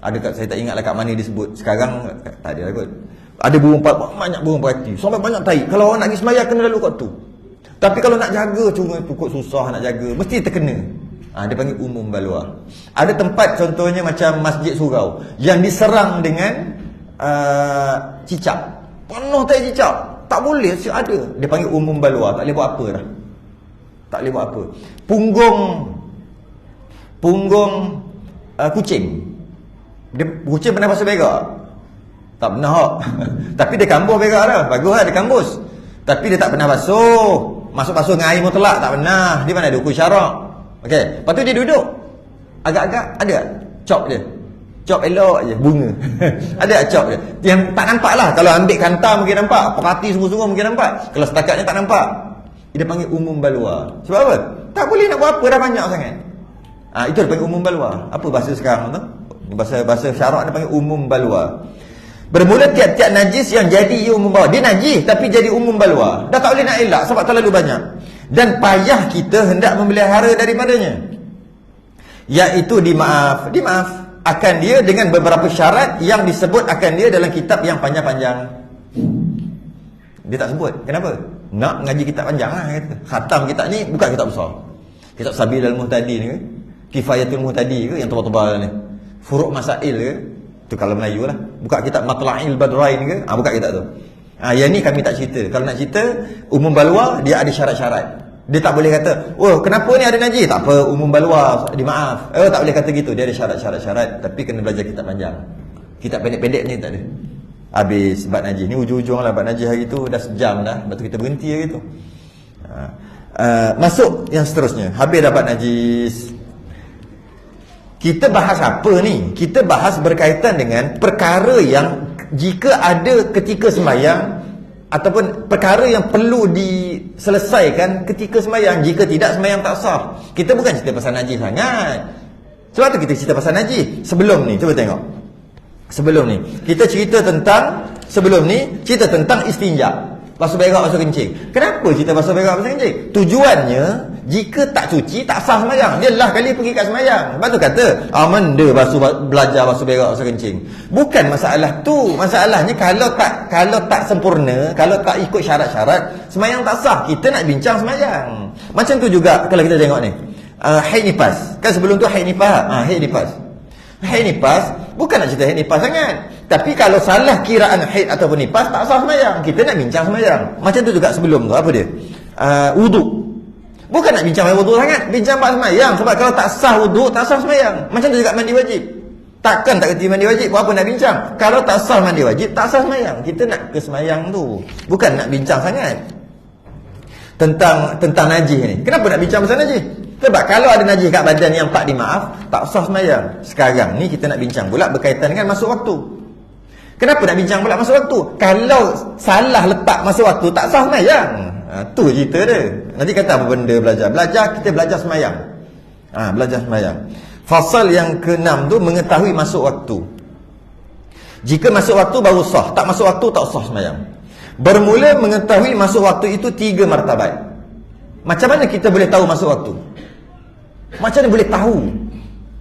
Ada kat, saya tak ingatlah kat mana disebut. Sekarang tak ada lah kot. Ada burung banyak burung merpati. Sampai banyak tahi. Kalau orang nak pergi sembahyang kena lalu kat tu. Tapi kalau nak jaga, cuma tu kot susah nak jaga. Mesti terkena. Dia panggil umum balwa. Ada tempat contohnya macam Masjid Surau yang diserang dengan cicak. Penuh tahi cicak. Tak boleh, ada. Dia panggil umum balwa. Tak boleh buat apa dah. Tak boleh buat apa. Punggung kucing. Kucing pernah basuh berak? Tak pernah. Tapi dia kambuh berak dah. Bagus lah dia kambus. Tapi dia tak pernah basuh. Masuk-basuh dengan air mutlak tak pernah. Di mana ada hukum syarak. Okey, lepas tu dia duduk. Agak-agak ada cop je. Cop elok je, bunga. Ada cop je. Yang tak nampak lah. Kalau ambil kantar mungkin nampak. Perhati sungguh-sungguh mungkin nampak. Kalau setakatnya tak nampak. Dia panggil umum balwa. Sebab apa? Tak boleh nak buat apa, dah banyak sangat. Itu dia panggil umum balwa. Apa bahasa sekarang tu? Bahasa syarak dia panggil umum balwa. Bermula tiap-tiap najis yang jadi ia umum balwa. Dia najis tapi jadi umum balwa. Dah tak boleh nak elak sebab terlalu banyak. Dan payah kita hendak memelihara daripadanya. Iaitu dimaaf akan dia dengan beberapa syarat yang disebut akan dia dalam kitab yang panjang-panjang. Dia tak sebut. Kenapa? Nak ngaji kitab panjang lah kata. Khatam kitab ni bukan kitab besar. Kitab Sabilul Muhtadi ni ke? Kifayatul Muhtadi ke yang tebal-tebal ni? Furuk Masail ke? Tu kalau Melayu lah. Buka kitab Matla'il Badrain ke? Buka kitab tu. Yang ni kami tak cerita. Kalau nak cerita umum balwa, dia ada syarat-syarat. Dia tak boleh kata, "Oh, kenapa ni ada najis?" Tak apa, umum balwa, dimaaf. Tak boleh kata gitu. Dia ada syarat-syarat, tapi kena belajar kitab panjang. Kitab pendek-pendek ni tak ada. Habis bab najis ni hujung-hujung lah. Bab najis hari tu dah sejam dah. Lepas tu kita berhenti hari tu. Masuk yang seterusnya. Habis dapat najis. Kita bahas apa ni? Kita bahas berkaitan dengan perkara yang jika ada ketika sembahyang ataupun perkara yang perlu diselesaikan ketika sembahyang. Jika tidak, sembahyang tak sah. Kita bukan cerita pasal najis sangat. Sebab tu kita cerita pasal najis. Sebelum ni, cuba tengok. Sebelum ni kita cerita tentang istinja. Basuh berak, basuh kencing. Kenapa cerita basuh berak, basuh kencing? Tujuannya, jika tak cuci, tak sah sembahyang. Dia lah kali pergi kat sembahyang. Lepas tu kata, menda belajar basuh berak, basuh kencing. Bukan masalah tu. Masalahnya kalau tak sempurna, kalau tak ikut syarat-syarat, sembahyang tak sah. Kita nak bincang sembahyang. Macam tu juga kalau kita tengok ni. Haid nifas. Kan sebelum tu haid nifas. Haid nifas. Haid nifas, bukan nak cerita haid nifas sangat. Tapi kalau salah kiraan haid ataupun nifas, tak sah sembahyang. Kita nak bincang sembahyang. Macam tu juga sebelum tu, apa dia? Wuduk. Bukan nak bincang wuduk sangat, bincang bab sembahyang. Sebab kalau tak sah wuduk, tak sah sembahyang. Macam tu juga mandi wajib. Takkan tak kerti mandi wajib, buat apa nak bincang? Kalau tak sah mandi wajib, tak sah sembahyang. Kita nak ke sembahyang tu. Bukan nak bincang sangat tentang najis ni. Kenapa nak bincang pasal najis? Sebab kalau ada najis kat badan yang tak dimaaf, tak sah sembahyang. Sekarang ni kita nak bincang pula berkaitan dengan masuk waktu. Kenapa nak bincang pula masuk waktu? Kalau salah letak masuk waktu, tak sah sembahyang. Tu cerita dia. Nanti kata apa benda belajar? Kita belajar sembahyang. Belajar sembahyang. Fasal yang ke-6 tu mengetahui masuk waktu. Jika masuk waktu baru sah, tak masuk waktu tak sah sembahyang. Bermula mengetahui masuk waktu itu 3 martabat. Macam mana kita boleh tahu masuk waktu? Macam mana boleh tahu?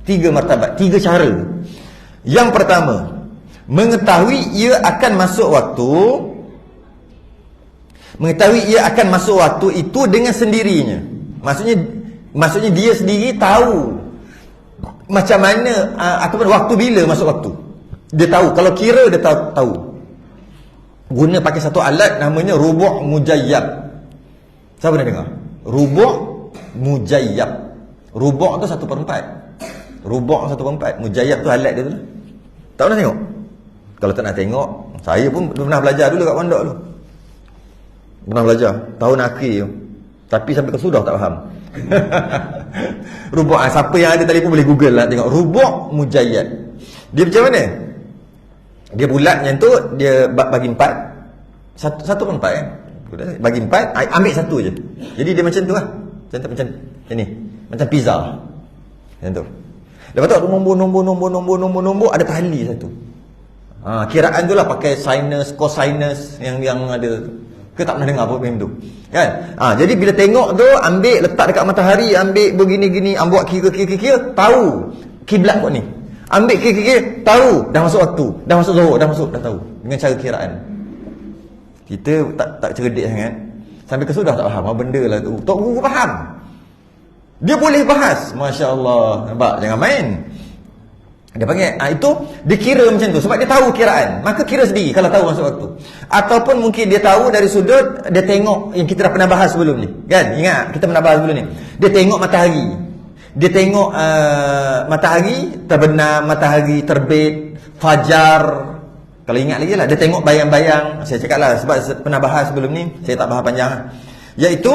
3 martabat, 3 cara. Yang pertama, mengetahui ia akan masuk waktu. Mengetahui ia akan masuk waktu itu dengan sendirinya. Maksudnya dia sendiri tahu macam mana ataupun waktu bila masuk waktu. Dia tahu. Kalau kira dia tahu. Guna pakai satu alat namanya rubu' mujayyab. Siapa pernah dengar? Rubu' mujayyab. Rubu' tu 1/4. Rubu' 1/4. Mujayyab tu alat dia tu. Tak pernah tengok? Kalau tak nak tengok, saya pun pernah belajar dulu kat pondok tu. Pernah belajar tahun akhir tu. Tapi sampai ke sudah tak faham. Rubu', siapa yang ada telefon boleh google lah tengok rubu' mujayyab. Dia macam mana? Dia bulat macam tu, dia bagi 4. 1/4 kan? Bagi 4, ambil satu je. Jadi dia macam tu lah. Macam ni. Macam pizza. Macam tu. Lepas tu nombor ada tali satu. Kiraan tu lah pakai sinus, cosinus yang ada. Ke tak pernah dengar apa tu? Kan? Jadi bila tengok tu, ambil letak dekat matahari, ambil begini-gini, buat kira, tahu kiblat kau ni. Ambil kira, tahu dah masuk waktu, dah masuk zuhur, dah tahu dengan cara kiraan. Kita tak cerdik sangat. Sampai ke sudah tak faham apa benda lah tu. Tok guru faham. Dia boleh bahas. Masya-Allah. Nampak? Jangan main. Dia panggil, itu dia kira macam tu sebab dia tahu kiraan. Maka kira sendiri kalau tahu masuk waktu. Ataupun mungkin dia tahu dari sudut dia tengok yang kita dah pernah bahas sebelum ni. Kan? Ingat kita pernah bahas sebelum ni. Dia tengok matahari. Dia tengok matahari terbenam, matahari terbit, fajar. Kalau ingat lagi lah, dia tengok bayang-bayang. Saya cakap lah sebab pernah bahas sebelum ni, saya tak bahas panjang lah. Iaitu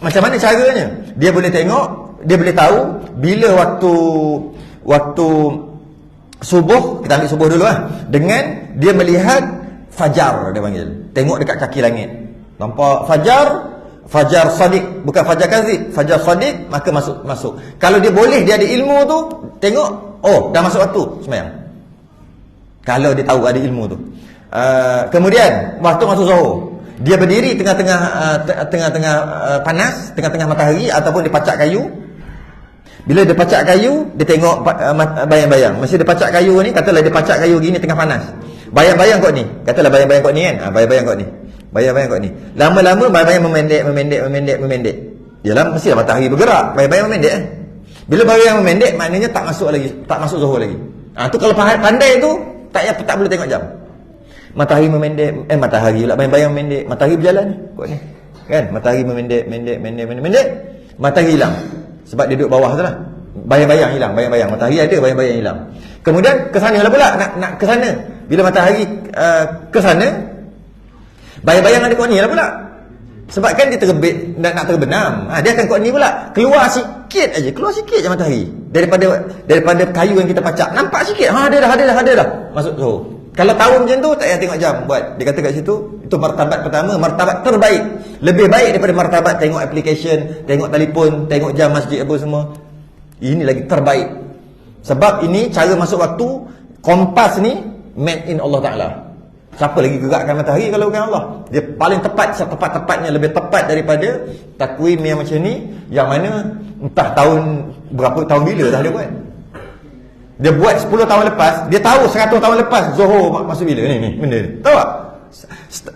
macam mana caranya? Dia boleh tengok, dia boleh tahu bila waktu subuh, kita ambil subuh dulu lah, dengan dia melihat fajar, dia panggil. Tengok dekat kaki langit. Nampak fajar sadiq, bukan fajar kazib, fajar sadiq, maka masuk. Kalau dia boleh, dia ada ilmu tu, tengok, dah masuk waktu sembahyang. Kalau dia tahu ada ilmu tu. Kemudian waktu masuk zuhur, dia berdiri tengah-tengah panas, tengah-tengah matahari ataupun di pacak kayu. Bila dia pacak kayu, dia tengok bayang-bayang. Mesti dia pacak kayu ni, katalah dia pacak kayu gini tengah panas. Bayang-bayang kot ni. Katalah bayang-bayang kot ni kan. Bayang-bayang kot ni. Bayang-bayang kot ni. Lama-lama bayang-bayang memendek. Yalah, mestilah matahari bergerak. Bayang-bayang memendek kan. Bila bayang memendek, maknanya tak masuk zuhur lagi. Tu kalau pandai tu, tak perlu tengok jam. Matahari memendek, matahari pula bayang-bayang memendek. Matahari berjalan ni, kot ni. Kan? Matahari memendek. Matahari hilang. Sebab dia duduk bawah tu lah. Bayang-bayang hilang, matahari ada, bayang-bayang hilang. Kemudian ke sana lah pula, nak ke sana. Bila matahari ke sana, bayang-bayang ada kot ni lah pula. Sebab kan dia terbit, nak terbenam. Dia akan kot ni pula. Keluar sikit je matahari. Daripada kayu yang kita pacak. Nampak sikit. Ada dah. Masuk tu. Kalau tahu macam tu, tak payah tengok jam buat. Dia kata kat situ, itu martabat pertama, martabat terbaik. Lebih baik daripada martabat tengok application, tengok telefon, tengok jam masjid apa semua. Ini lagi terbaik. Sebab ini cara masuk waktu, kompas ni made in Allah Ta'ala. Siapa lagi gerakkan matahari kalau bukan Allah? Dia paling tepat, setepat-tepatnya, lebih tepat daripada takwim yang macam ni, yang mana entah berapa tahun bila dah dia buat. Dia buat 10 tahun lepas, dia tahu 100 tahun lepas Zuhur masuk bila ni benda ni. Tahu tak?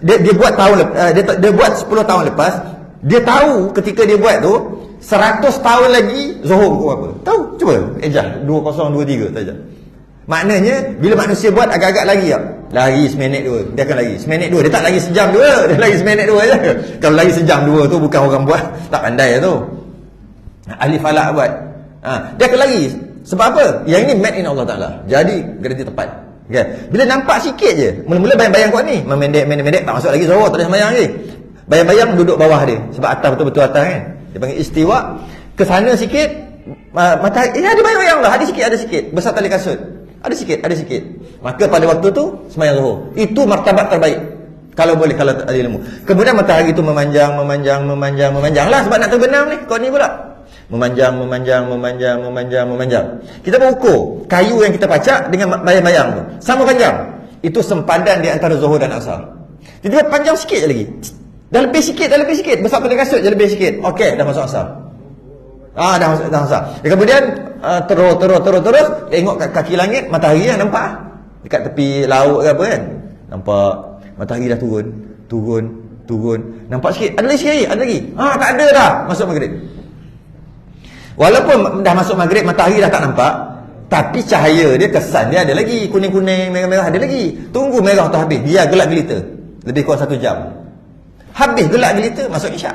Dia buat dia buat 10 tahun lepas, dia tahu ketika dia buat tu 100 tahun lagi Zuhur pukul berapa. Tahu? Cuba ejah 2023 saja. Maknanya bila manusia buat agak-agak lagi lari seminit 2, dia akan lari seminit 2, dia tak lagi sejam 2, dia lagi seminit 2 je. Kalau lagi sejam 2 tu bukan orang buat, tak pandai tu. Ahli falak buat. Dia akan lari. Sebab apa? Yang ini made in Allah Ta'ala. Jadi garanti tepat. Okay. Bila nampak sikit je, mula-mula bayang-bayang kuat ni memendek, tak masuk lagi Zuhur, tak ada sembahyang lagi. Bayang-bayang duduk bawah dia. Sebab atas betul-betul atas kan. Dia panggil istiwa. ke sana sikit, matahari ada bayang lah, ada sikit besar tali kasut, ada sikit, maka pada waktu tu sembahyang zuhur. Itu martabat terbaik kalau boleh, kalau ada ilmu. Kemudian matahari tu memanjang lah, sebab nak terbenam ni kau ni pula memanjang. Kita berukur kayu yang kita pacak dengan bayang-bayang tu sama panjang, itu sempadan di antara zuhur dan asar. Tiba-tiba panjang sikit je lagi, dah lebih sikit, besar tali kasut je lebih sikit, okey, dah masuk asar. Dah masuk. Kemudian terus tengok kat kaki langit, matahari yang nampak dekat tepi laut ke apa kan, nampak matahari dah turun, nampak sikit, ada lagi, tak ada dah, masuk maghrib. Walaupun dah masuk maghrib, matahari dah tak nampak, tapi cahaya dia, kesan dia ada lagi, kuning-kuning, merah-merah ada lagi. Tunggu merah tu habis, dia gelap gelita, lebih kurang 1 jam. Habis gelap gelita, masuk isyak.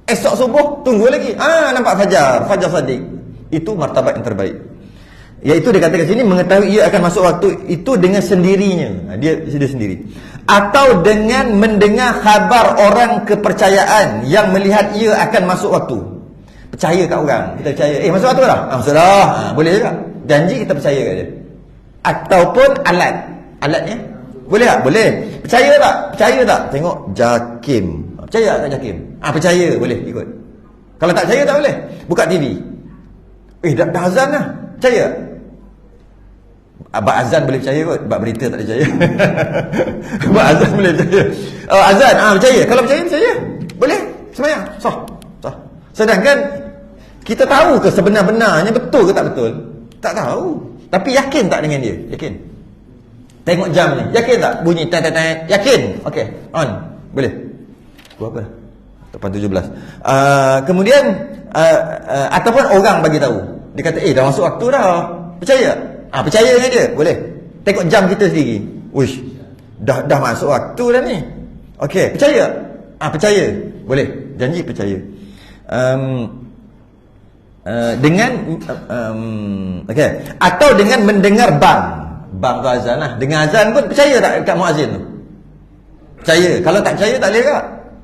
Esok subuh, tunggu lagi, nampak fajar sadiq. Itu martabat yang terbaik. Iaitu dia kata kat sini, mengetahui ia akan masuk waktu itu dengan sendirinya, dia sendiri. Atau dengan mendengar khabar orang kepercayaan yang melihat ia akan masuk waktu. Percaya kat orang, kita percaya, masuk waktu dah, masuk dah, boleh juga. Janji kita percaya kat dia. Ataupun alatnya, boleh tak? Boleh. Percaya tak? Tengok JAKIM, percaya tak JAKIM? Percaya, boleh ikut. Kalau tak percaya tak boleh. Buka TV, dah azan dah, percaya? Abang azan boleh percaya kot, abang berita tak percaya. Abang azan boleh percaya. Azan, percaya. Kalau percaya, boleh sembahyang, sah. Sedangkan kita tahu ke sebenar-benarnya betul ke tak betul? Tak tahu. Tapi yakin tak dengan dia? Yakin. Tengok jam ni, yakin tak? Bunyi tet-tet, yakin? Okey, on. Boleh. Berapa? Tepat 17. Kemudian ataupun orang bagi tahu. Dia kata, dah masuk waktu dah. Percaya? Percaya dengan dia? Boleh. Tengok jam kita sendiri. Uish, dah masuk waktu dah ni. Okey, percaya? Percaya. Boleh. Janji percaya. Dengan okey, atau dengan mendengar bang tu azan lah. Dengan azan pun percaya tak kat muazzin tu? Percaya. Kalau tak percaya tak boleh tak?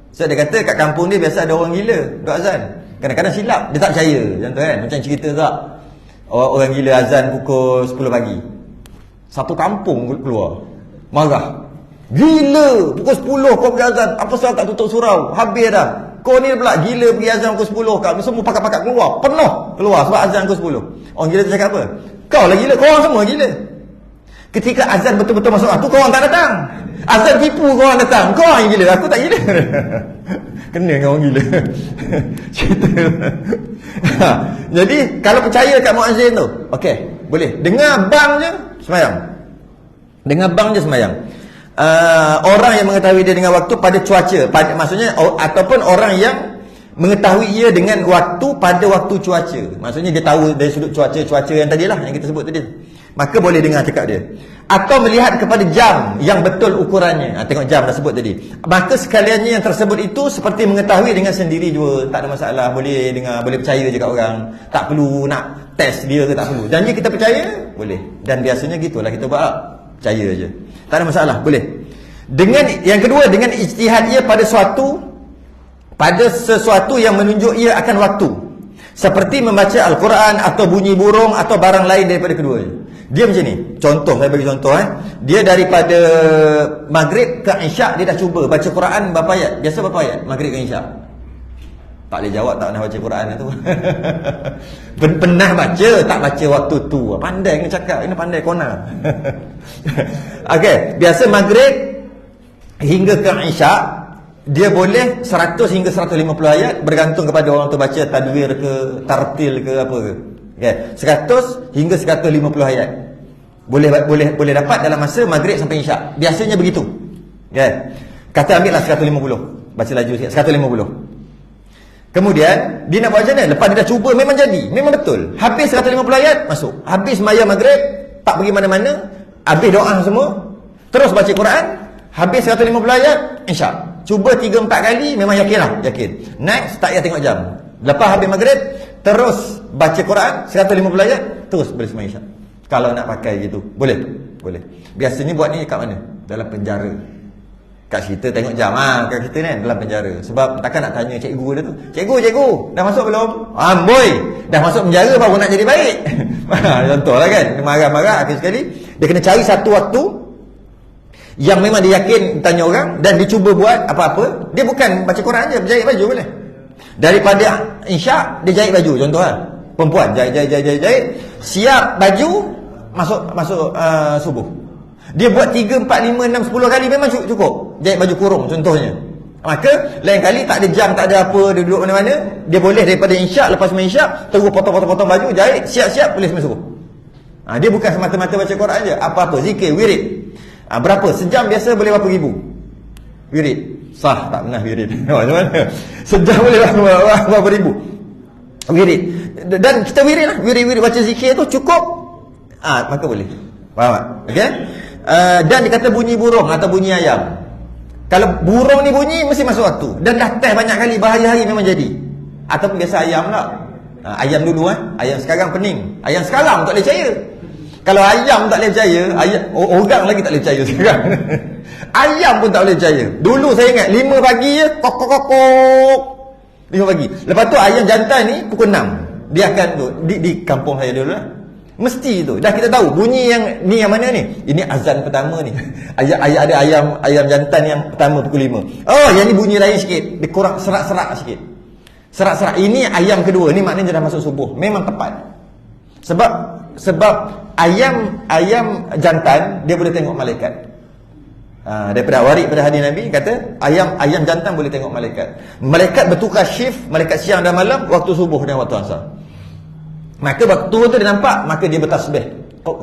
So dia kata kat kampung dia biasa ada orang gila duk azan. Kadang-kadang silap, dia tak percaya. Macam tu kan, macam cerita tu tak? Orang gila azan pukul 10 pagi. Satu kampung keluar marah. Gila, pukul 10 kau pergi azan, apa sebab tak tutup surau? Habis dah. Kau ni pula gila pergi azan pukul 10. Kami semua pakat-pakat keluar, penuh keluar sebab azan pukul 10. Orang gila tu cakap apa? Kau lah gila, kau orang semua gila. Ketika azan betul-betul masuk waktu, kau orang tak datang. Azan tipu, kau orang datang. Kau orang yang gila, aku tak gila. Kena dengan orang gila. Cerita. Jadi kalau percaya kat muazzin tu, okey, boleh. Dengar bang je sembahyang. Dengar bang je sembahyang. Orang yang mengetahui dia dengan waktu pada cuaca, maksudnya ataupun orang yang mengetahui ia dengan waktu pada waktu cuaca, maksudnya dia tahu dari sudut cuaca yang tadilah yang kita sebut tadi, maka boleh dengar cakap dia. Atau melihat kepada jam yang betul ukurannya, tengok jam dah sebut tadi, maka sekaliannya yang tersebut itu seperti mengetahui dengan sendiri juga. Tak ada masalah, boleh dengar, boleh percaya je kat orang, tak perlu nak test dia ke, tak perlu. Janji kita percaya, boleh. Dan biasanya gitulah kita buat, percaya je, tak ada masalah, boleh. Dengan yang kedua, dengan ijtihad ia pada sesuatu yang menunjuk ia akan waktu, seperti membaca Al-Quran atau bunyi burung atau barang lain daripada keduanya. Dia macam ni, contoh, saya bagi contoh dia daripada maghrib ke isyak, dia dah cuba baca Quran berapa ayat. Biasa berapa ayat maghrib ke isyak? Tak boleh jawab tak pernah baca Quran tu. Pernah baca, tak baca waktu tu. Pandai kena cakap, kena pandai kona. Okey, biasa maghrib hingga ke isyak, dia boleh 100 hingga 150 ayat, bergantung kepada orang tu baca tadwir ke, tartil ke apa ke. Okey, 100 hingga 150 ayat. Boleh dapat dalam masa maghrib sampai isyak. Biasanya begitu. Okey. Kata ambillah 150. Baca laju sikit, 150. Kemudian dia nak buat macam mana? Lepas dia dah cuba, memang jadi, memang betul. Habis 150 ayat, masuk. Habis sembahyang maghrib, tak pergi mana-mana, habis doa semua, terus baca Quran, habis 150 ayat, isyak. Cuba 3-4 kali, memang yakinlah, yakin. Next, tak payah tengok jam. Lepas habis maghrib, terus baca Quran 150 ayat, terus boleh sembahyang isyak. Kalau nak pakai gitu, boleh. Boleh. Biasanya buat ni kat mana? Dalam penjara. Kat kita tengok jam kat kita ni dalam penjara. Sebab takkan nak tanya cikgu dia tu, Cikgu, dah masuk belum? Amboi, dah masuk penjara baru nak jadi baik. Contohlah kan, dia marah-marah. Akhir sekali dia kena cari satu waktu yang memang dia yakin tanya orang, dan dia cuba buat apa-apa. Dia bukan baca Quran je, berjahit baju boleh. Daripada Isyak dia jahit baju, contohlah. Perempuan jahit, siap baju masuk subuh. Dia buat 3, 4, 5, 6, 10 kali memang cukup jahit baju kurung contohnya. Maka lain kali tak ada jam, tak ada apa, dia duduk mana-mana, dia boleh daripada Isyak, lepas sembahyang Isyak terus potong baju, jahit, siap-siap boleh sembahyang subuh. Dia bukan semata-mata baca Quran je, apa-apa zikir, wirid. Berapa? Sejam biasa boleh berapa ribu wirid? Sah tak pernah wirid. Macam mana? Sejam boleh berapa ribu wirid. Dan kita wirid lah, wirid baca zikir tu cukup, maka boleh. Faham tak? Okey. Dan dia kata bunyi burung atau bunyi ayam. Kalau burung ni bunyi mesti masuk waktu. Dan dah test banyak kali, berhari-hari memang jadi. Ataupun biasa ayam lah. Ayam dulu ayam sekarang pening. Ayam sekarang tak boleh percaya. Kalau ayam tak boleh percaya, orang lagi tak boleh percaya sekarang. Ayam pun tak boleh percaya. Dulu saya ingat 5 pagi je kok 5 pagi. Lepas tu ayam jantan ni pukul 6. Dia akan tu di kampung saya dulu lah. Mesti tu. Dah kita tahu bunyi yang mana ni? Ini azan pertama ni. Ada ayam jantan yang pertama pukul 5. Oh, yang ni bunyi lain sikit. Dia kurang serak-serak sikit. Serak-serak. Ini ayam kedua. Ni maknanya dah masuk subuh. Memang tepat. Sebab ayam jantan dia boleh tengok malaikat. Daripada warik pada hadis Nabi kata ayam jantan boleh tengok malaikat. Malaikat bertukar shift, malaikat siang dan malam, waktu subuh dan waktu asar. Maka waktu tu dia nampak, maka dia bertasbih.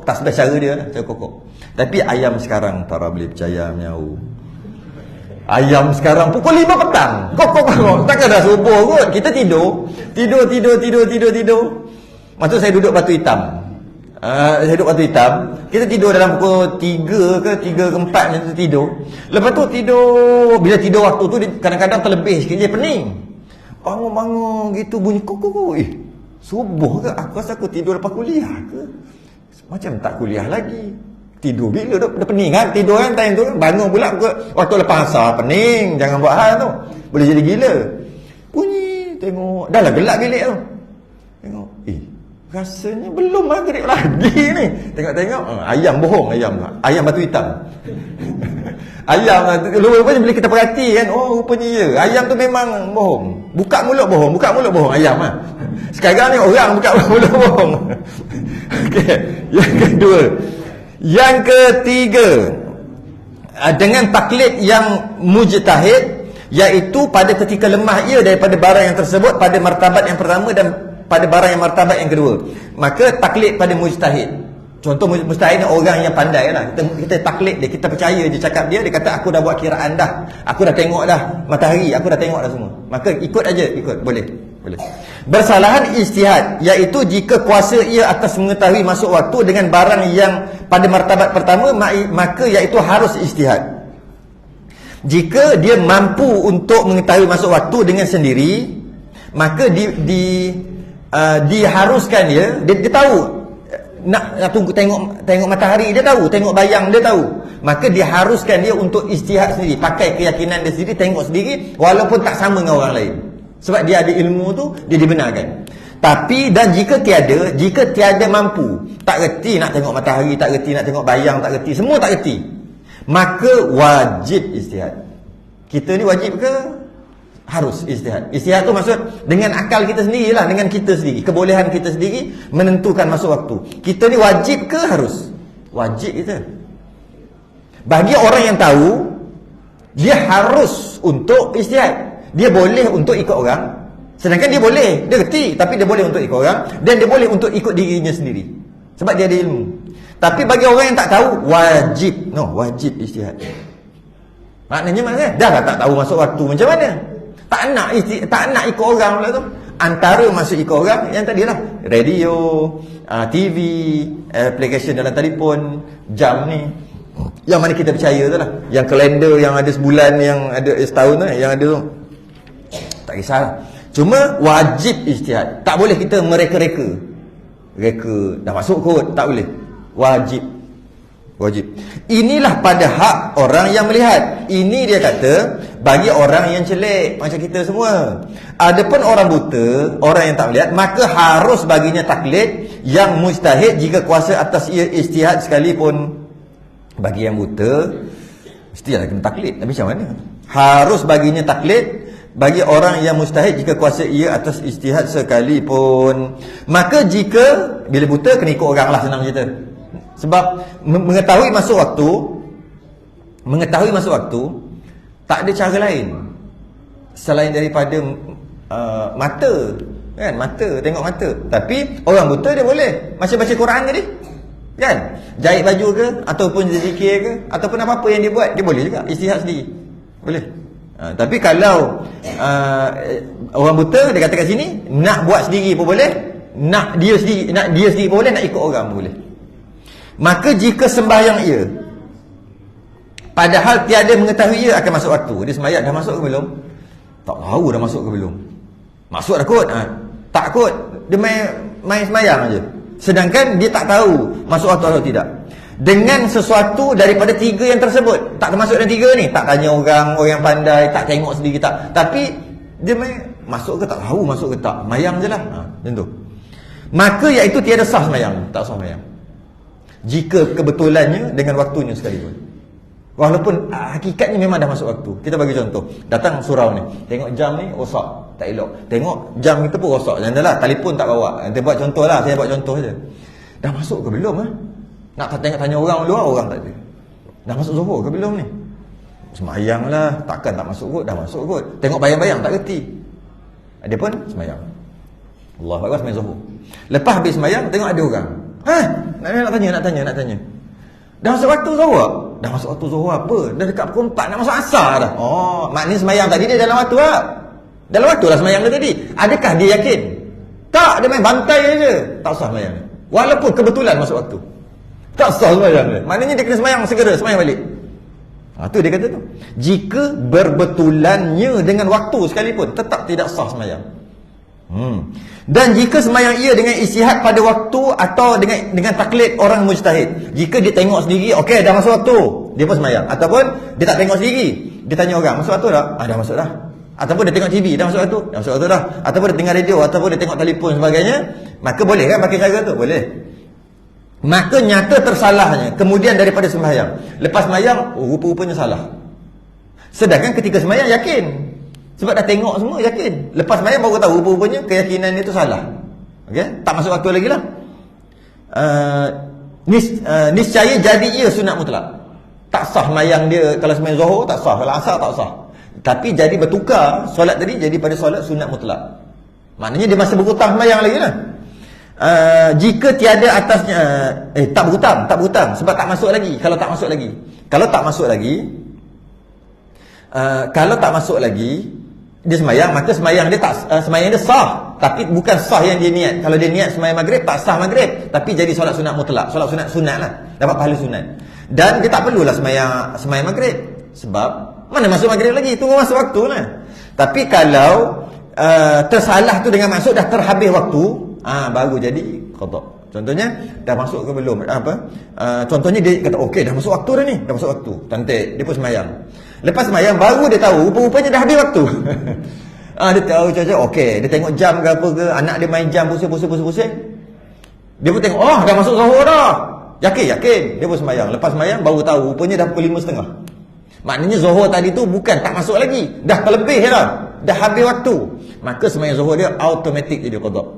Tasbih cara dia, cara kokok. Tapi ayam sekarang tak boleh percaya menyau. Ayam sekarang pukul 5 petang. Kokok. Takkan dah subuh kot. Kita tidur. Maksud saya duduk Batu Hitam. Saya duduk Batu Hitam. Kita tidur dalam pukul 3 ke 3 ke 4 macam tu tidur. Lepas tu tidur, bila tidur waktu tu kadang-kadang terlebih sikit, dia pening. Bangun-bangun gitu bunyi kokok. Subuh ke? Aku rasa aku tidur lepas kuliah ke? Macam tak kuliah lagi. Tidur bila dah pening kan? Tidur kan time tu kan? Bangun pula waktu lepas asar pening. Jangan buat hal tu. Boleh jadi gila. Bunyi, tengok. Dah lah gelap bilik tu. Tengok. Rasanya belum maghrib lagi ni. Tengok-tengok. Ayam bohong. Ayam Batu Hitam. Ayam rupanya bila kita perhati kan, rupanya ya. Ayam tu memang bohong. Buka mulut bohong ayam lah. Sekarang ni orang buka mulut bohong. Okey. Yang ketiga, dengan taklid yang mujtahid, iaitu pada ketika lemah ia daripada barang yang tersebut pada martabat yang pertama dan pada barang yang martabat yang kedua, maka taklid pada mujtahid. Contoh mujtahid ni orang yang pandai lah. Kita taklid dia, kita percaya je cakap dia kata aku dah buat kiraan dah, aku dah tengok dah matahari, aku dah tengok dah semua, maka ikut aja, boleh. Bersalahan ijtihad, iaitu jika kuasa ia atas mengetahui masuk waktu dengan barang yang pada martabat pertama, maka iaitu harus ijtihad. Jika dia mampu untuk mengetahui masuk waktu dengan sendiri, maka diharuskan dia tahu nak tunggu tengok matahari, dia tahu, tengok bayang dia tahu, maka diharuskan dia untuk ijtihad sendiri, pakai keyakinan dia sendiri, tengok sendiri walaupun tak sama dengan orang lain, sebab dia ada ilmu tu, dia dibenarkan. Tapi dan jika tiada mampu, tak reti nak tengok matahari, tak reti nak tengok bayang, tak reti, semua tak reti, maka wajib ijtihad. Kita ni wajib ke? Harus ijtihad. Ijtihad tu maksud dengan akal kita sendirilah, dengan kita sendiri, kebolehan kita sendiri menentukan masuk waktu. Kita ni wajib ke harus? Wajib kita. Bagi orang yang tahu, dia harus untuk ijtihad. Dia boleh untuk ikut orang, sedangkan dia boleh, dia reti, tapi dia boleh untuk ikut orang, dan dia boleh untuk ikut dirinya sendiri, sebab dia ada ilmu. Tapi bagi orang yang tak tahu, wajib ijtihad. Maknanya dah lah tak tahu masuk waktu, macam mana? Tak nak ikut orang pula tu. Antara masuk ikut orang yang tadi lah, radio, TV, application dalam telefon, jam ni, yang mana kita percaya tu lah. Yang kalender yang ada sebulan, yang ada setahun tu, yang ada tu, tak kisahlah. Cuma wajib ijtihad. Tak boleh kita mereka-reka dah masuk kot, tak boleh. Wajib. Wajib. Inilah pada hak orang yang melihat. Ini dia kata bagi orang yang celik macam kita semua. Adapun orang buta, orang yang tak melihat, maka harus baginya taklid yang mujtahid jika kuasa atas ia ijtihad sekalipun. Bagi yang buta mesti ada kena taklid. Tapi macam mana? Harus baginya taklid bagi orang yang mustahid jika kuasa ia atas ijtihad sekalipun. Maka jika bila buta kena ikut orang lah, senang cerita. Sebab mengetahui masuk waktu tak ada cara lain selain daripada mata, kan? Mata, tengok mata. Tapi orang buta dia boleh macam baca Quran tadi, kan? Jahit baju ke, ataupun zikir ke, ataupun apa-apa yang dia buat, dia boleh juga ijtihad sendiri. Boleh. Tapi kalau orang buta, dia kata kat sini, nak buat sendiri pun boleh, nak dia sendiri pun boleh, nak ikut orang pun boleh. Maka jika sembahyang ia padahal tiada mengetahui ia akan masuk waktu, dia sembahyang dah masuk ke belum? Tak tahu dah masuk ke belum. Masuk dah kot. Tak kot. Dia main sembahyang aja. Sedangkan dia tak tahu masuk waktu atau tidak. Dengan sesuatu daripada tiga yang tersebut, tak termasuk dalam tiga ni, tak tanya orang yang pandai, tak tengok sendiri, tak. Tapi dia main masuk ke tak tahu, masuk ke tak, sembahyang je lah. Macam tu. Maka iaitu tiada sah sembahyang, tak sah sembahyang. Jika kebetulannya dengan waktunya sekalipun. Walaupun hakikatnya memang dah masuk waktu. Kita bagi contoh, datang surau ni, tengok jam ni rosak, tak elok. Tengok jam kita pun rosak. Janganlah telefon tak bawa. Nanti buat contoh lah, saya buat contoh saja. Dah masuk ke belum? Nak tanya orang luar, orang tak ada. Dah masuk zuhur ke belum ni? Semayang lah, takkan tak masuk kot, dah masuk kot. Tengok bayang-bayang tak reti. Dia pun semayang. Allah Akbar, semayang zuhur. Lepas habis semayang, tengok ada orang. Nak tanya. Dah masuk waktu zuhur? Dah masuk waktu zuhur apa? Dah dekat pukul 4, nak masuk asar dah. Oh, maknanya semayang tadi dia dalam waktu lah. Dalam waktu lah semayang dia tadi. Adakah dia yakin? Tak, dia main bantai je. Tak sah semayang dia. Walaupun kebetulan masuk waktu. Tak sah semayang dia. Maknanya dia kena semayang segera, semayang balik. Tu dia kata tu. Jika berbetulannya dengan waktu sekalipun, tetap tidak sah semayang. Dan jika sembahyang ia dengan ijtihad pada waktu atau dengan taklid orang mujtahid. Jika dia tengok sendiri, okey dah masuk waktu, dia pun sembahyang. Ataupun dia tak tengok sendiri, dia tanya orang, masuk waktu dah? Dah masuk dah. Ataupun dia tengok TV, dah masuk waktu? Dah masuk waktu dah. Ataupun dia dengar radio, ataupun dia tengok telefon sebagainya, maka boleh kan pakai cara tu? Boleh. Maka nyata tersalahnya kemudian daripada sembahyang. Lepas sembahyang, rupa-rupanya salah. Sedangkan ketika sembahyang yakin. Sebab dah tengok semua, yakin. Lepas sembahyang baru tahu rupa-rupanya keyakinan dia tu salah. Okey? Tak masuk waktu lagi lah. Niscaya jadi ia sunat mutlak. Tak sah sembahyang dia. Kalau sembahyang zuhur tak sah, kalau asar tak sah. Tapi jadi bertukar solat tadi jadi pada solat sunat mutlak. Maknanya dia masih berhutang sembahyang lagi lah. Jika tiada atasnya tak berhutang sebab tak masuk lagi. Kalau tak masuk lagi dia sembahyang, maka sembahyang dia sah, tapi bukan sah yang dia niat. Kalau dia niat sembahyang maghrib, tak sah maghrib, tapi jadi solat sunat mutlak, solat sunat lah, dapat pahala sunat. Dan dia tak perlulah sembahyang maghrib, sebab mana masuk maghrib lagi, tunggu masuk waktu lah. Tapi kalau tersalah tu dengan maksud dah terhabis waktu, baru jadi qada. Contohnya dah masuk ke belum? Contohnya dia kata okey dah masuk waktu dah ni, dah masuk waktu. Cantik, dia pun sembahyang. Lepas sembahyang baru dia tahu rupa-rupanya dah habis waktu. Dia tahu macam okey, dia tengok jam ke apa ke, anak dia main jam pusing. Dia pun tengok, dah masuk zuhur dah. Yakin. Dia pun sembahyang. Lepas sembahyang baru tahu rupanya dah pukul 5.30. Maknanya zuhur tadi tu bukan tak masuk lagi, dah terlebih dah. Dah habis waktu. Maka sembahyang zuhur dia automatik jadi qada.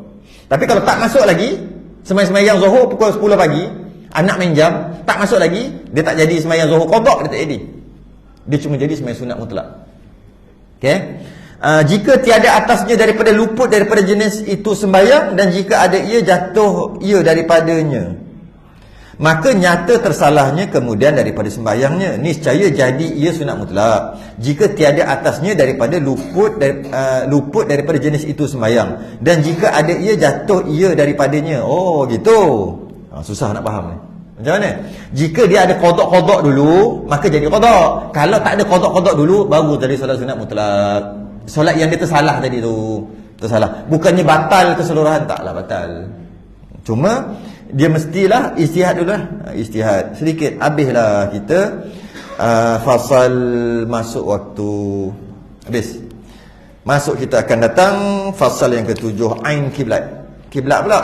Tapi kalau tak masuk lagi, sembahyang zuhur pukul 10 pagi, anak main jam, tak masuk lagi, dia tak jadi sembahyang zuhur qada, dia tak jadi. Dia cuma jadi sembahyang sunat mutlak. Okey? Jika tiada atasnya daripada luput daripada jenis itu sembahyang, dan jika ada ia jatuh ia daripadanya, maka nyata tersalahnya kemudian daripada sembahyangnya, niscaya jadi ia sunat mutlak. Jika tiada atasnya daripada luput daripada jenis itu sembahyang, dan jika ada ia jatuh ia daripadanya. Oh gitu. Susah nak faham ni. Macam mana? Jika dia ada qada dulu, maka jadi qada. Kalau tak ada qada dulu, baru jadi solat sunat mutlak. Solat yang dia tersalah tadi tu, tersalah. Bukannya batal keseluruhan, taklah batal. Cuma dia mestilah ijtihad dulu lah. Ijtihad sedikit, habislah kita fasal masuk waktu habis. Masuk kita akan datang fasal yang ke-7, ain kiblat. Kiblat pula.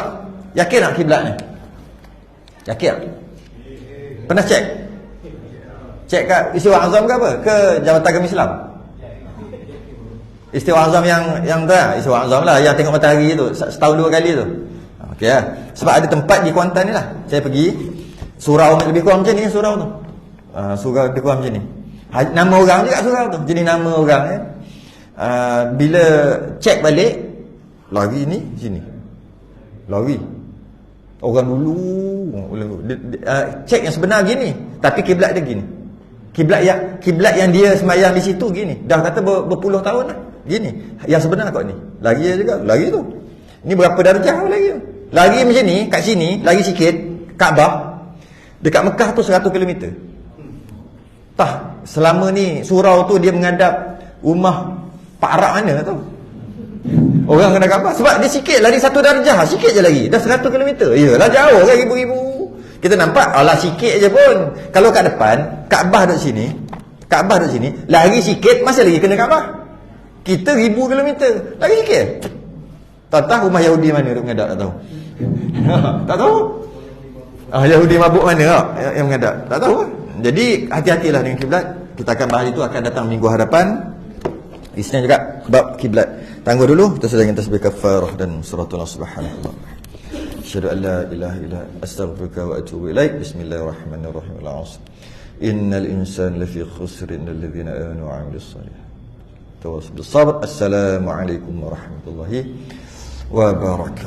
Yakin tak kiblat ni? Yakin tak? Pernah cek? Cek kat Istiwa Azam ke apa? Ke Jabatan Agama Islam? Istiwa Azam yang tu lah. Istiwa Azam lah, yang tengok matahari tu setahun 2 kali tu. Okey lah. Sebab ada tempat di Kuantan ni lah. Saya pergi, surau lebih kurang macam ni surau tu. Surau lebih kurang macam ni. Nama orang je kat surau tu. Jenis nama orang ya. Bila cek balik, lari ni sini. Lari. Orang dulu cek yang sebenar gini, tapi kiblat dia gini. Kiblat yang dia sembahyang di situ gini. Dah kata berpuluh tahun dah. Gini. Yang sebenar kau ni. Lagi juga, lagi tu. Ini berapa darjah lagi tu? Lagi macam ni, kat sini, lagi sikit, Kaabah. Dekat Mekah tu 100 km. Tah, selama ni surau tu dia menghadap rumah Pak Arab mana tu? Orang kena Kaabah sebab dia sikit lari 1 darjah, sikit je lagi. Dah 100 km. Yalah jauh kan ribu-ribu. Kita nampak alah sikit je pun. Kalau kat depan, Kaabah duduk sini, Kaabah duduk sini, lari sikit masih lagi kena Kaabah. Kita 1000 kilometer, lagi sikit. Tak tahu rumah Yahudi mana duk menghadap, tak tahu. Tak tahu. Yahudi mabuk mana yang menghadap, tak tahu. Jadi hati-hatilah dengan kiblat. Kita akan bahas itu akan datang minggu hadapan. Isnin juga bab kiblat. Tangguh dulu kita sedang tasbih kafarah dan suratul subhanallah. Asyhadu an la ilaha illa astaghfiruka wa atubu ilaik. Bismillahirrahmanirrahim. Al-'asr. Innal insana lafi khusr illal ladzina amanu wa 'amilus shalihat. Tawassaw bis sabr. Assalamualaikum warahmatullahi wabarakatuh.